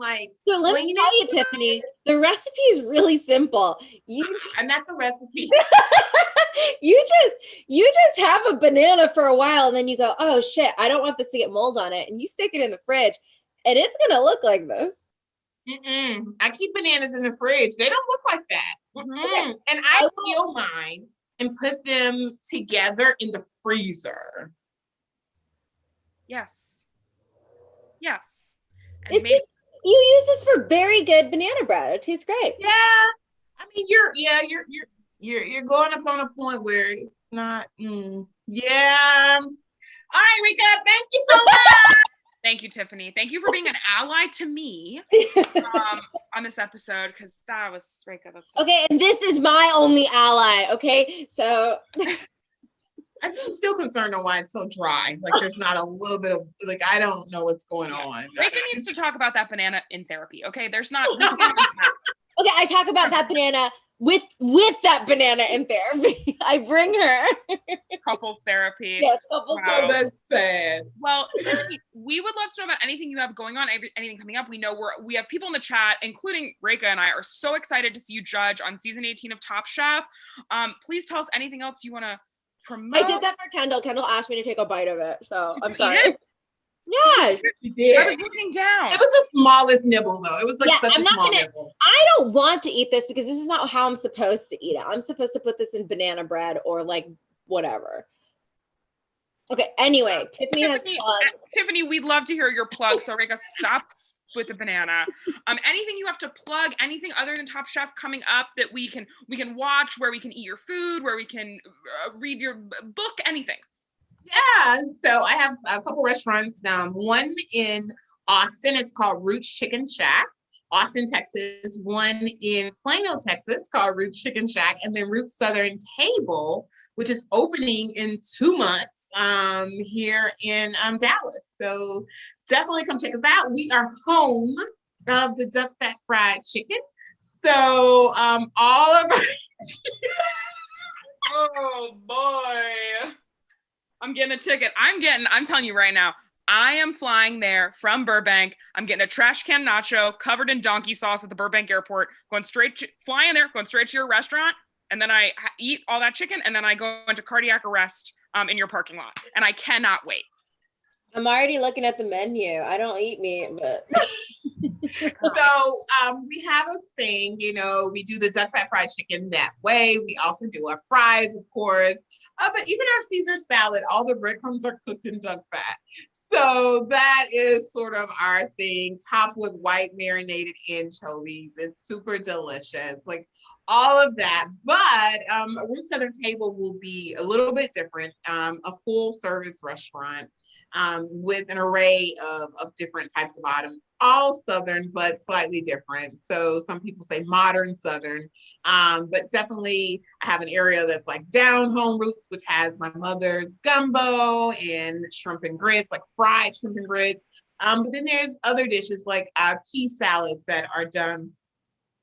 So let me tell you, Tiffany, the recipe is really simple. I'm not the recipe. you just have a banana for a while and then you go, oh shit, I don't want this to get mold on it, and you stick it in the fridge and it's gonna look like this. I keep bananas in the fridge. They don't look like that. Okay. And I peel mine and put them together in the freezer. Yes. And It's just, you use this for very good banana bread. It tastes great. Yeah. I mean, you're going up on a point where it's not. Yeah. All right, Rika. Thank you so much. Thank you, Tiffany. Thank you for being an ally to me on this episode, because that was Rika. Okay, and this is my only ally. Okay, so. I'm still concerned on why it's so dry. There's not a little bit of I don't know what's going on. Rika needs to talk about that banana in therapy. Okay, there's not. Okay, I talk about that banana with that banana in therapy. I bring her. Couples therapy. Yeah, couples therapy. That's sad. Well, Tiffany, we would love to know about anything you have going on, anything coming up. We know we have people in the chat, including Rika and I, are so excited to see you judge on season 18 of Top Chef. Please tell us anything else you want to promote. I did that for Kendall. Kendall asked me to take a bite of it, so I'm sorry. Yeah, she did. I was looking down. It was the smallest nibble, though. It was such a small nibble. I don't want to eat this because this is not how I'm supposed to eat it. I'm supposed to put this in banana bread or whatever. Okay. Anyway, Tiffany has plugs. Tiffany, we'd love to hear your plug. So Rika, stop with the banana. Anything you have to plug, anything other than Top Chef coming up that we can watch, where we can eat your food, where we can read your book, anything. Yeah, so I have a couple restaurants. One in Austin, it's called Roots Chicken Shack, Austin, Texas. One in Plano, Texas, called Roots Chicken Shack, and then Roots Southern Table, which is opening in 2 months here in Dallas. So definitely come check us out. We are home of the Duck Fat Fried Chicken. So all of our oh boy. I'm getting a ticket. I'm telling you right now, I am flying there from Burbank. I'm getting a trash can nacho covered in donkey sauce at the Burbank airport, flying there, going straight to your restaurant. And then I eat all that chicken. And then I go into cardiac arrest in your parking lot. And I cannot wait. I'm already looking at the menu. I don't eat meat, but. So we have a saying, we do the duck fat fried chicken that way. We also do our fries, of course. But even our Caesar salad, all the breadcrumbs are cooked in duck fat. So that is sort of our thing, topped with white marinated anchovies. It's super delicious. Like all of that. But a Root Southern Table will be a little bit different, a full service restaurant. With an array of different types of items, all Southern, but slightly different. So some people say modern Southern, but definitely I have an area that's like down home roots, which has my mother's gumbo and shrimp and grits, like fried shrimp and grits. But then there's other dishes like pea salads that are done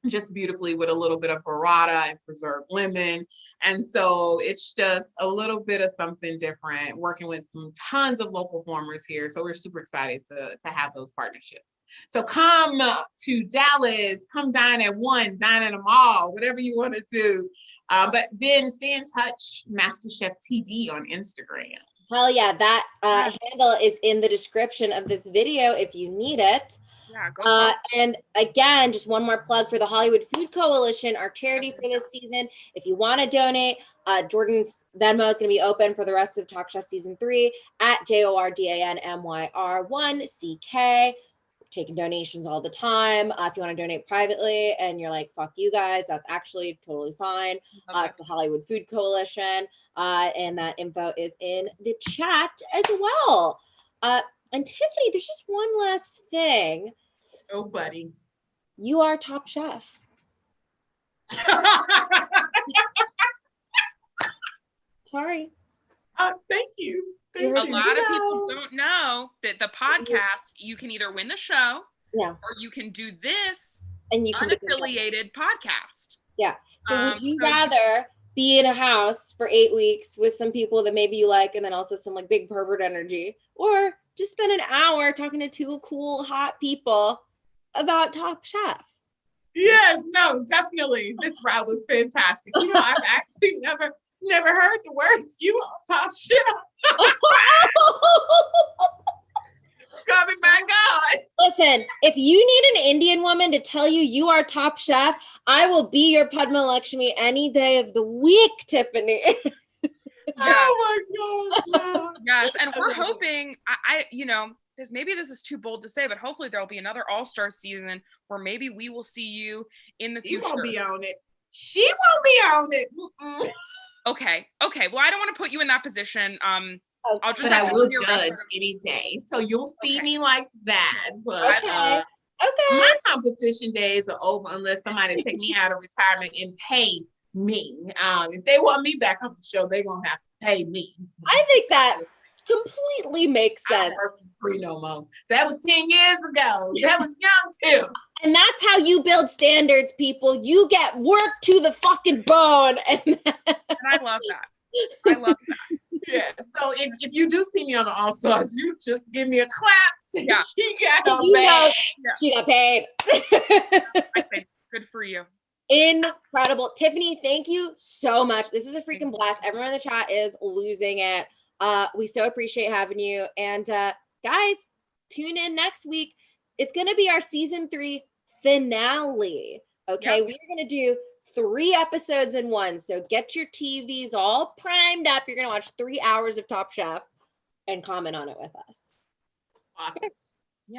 just beautifully with a little bit of burrata and preserved lemon. And so it's just a little bit of something different, working with some tons of local farmers here. So we're super excited to have those partnerships. So come to Dallas, come dine at one, dine at a mall, whatever you want to do. But then stay in touch, MasterChef TD on Instagram. Hell yeah, that handle is in the description of this video if you need it. Yeah, go and again, just one more plug for the Hollywood Food Coalition, our charity for this season. If you want to donate, Jordan's Venmo is going to be open for the rest of Top Chef Season 3 at JORDANMYR1CK. Taking donations all the time. If you want to donate privately and you're like, fuck you guys, that's actually totally fine. It's the Hollywood Food Coalition. And that info is in the chat as well. And Tiffany, there's just one last thing. Oh, buddy. You are Top Chef. Thank Sorry. you. A lot of people don't know that the podcast, you can either win the show or you can do this and you can unaffiliated podcast. Yeah. So would you rather be in a house for 8 weeks with some people that maybe you like and then also some like big pervert energy, or just spend an hour talking to two cool, hot people about Top Chef? Yes, no, definitely. This route was fantastic. I've actually never heard the words "you are Top Chef." Coming back on. Listen, if you need an Indian woman to tell you you are Top Chef, I will be your Padma Lakshmi any day of the week, Tiffany. Oh my gosh. No. Yes, and we're hoping, maybe this is too bold to say, but hopefully there'll be another All-Star season where maybe we will see you in the future. You won't be on it. She won't be on it. Mm-mm. Okay. Well, I don't want to put you in that position. But I will judge any day. So you'll see me like that. But my competition days are over unless somebody take me out of retirement and pay me. If they want me back on the show, they're going to have to pay me. I think that completely makes sense. Free no more. That was 10 years ago. That was young too. And that's how you build standards, people. You get work to the fucking bone. And I love that. Yeah. So if you do see me on the All Stars, you just give me a clap. She got paid. She got paid. I think good for you. Incredible. Tiffany, thank you so much. This was a freaking blast. Everyone in the chat is losing it. We so appreciate having you. And guys, tune in next week. It's going to be our season 3 finale. Okay. Yep. We're going to do 3 episodes in one. So get your TVs all primed up. You're going to watch 3 hours of Top Chef and comment on it with us. Awesome.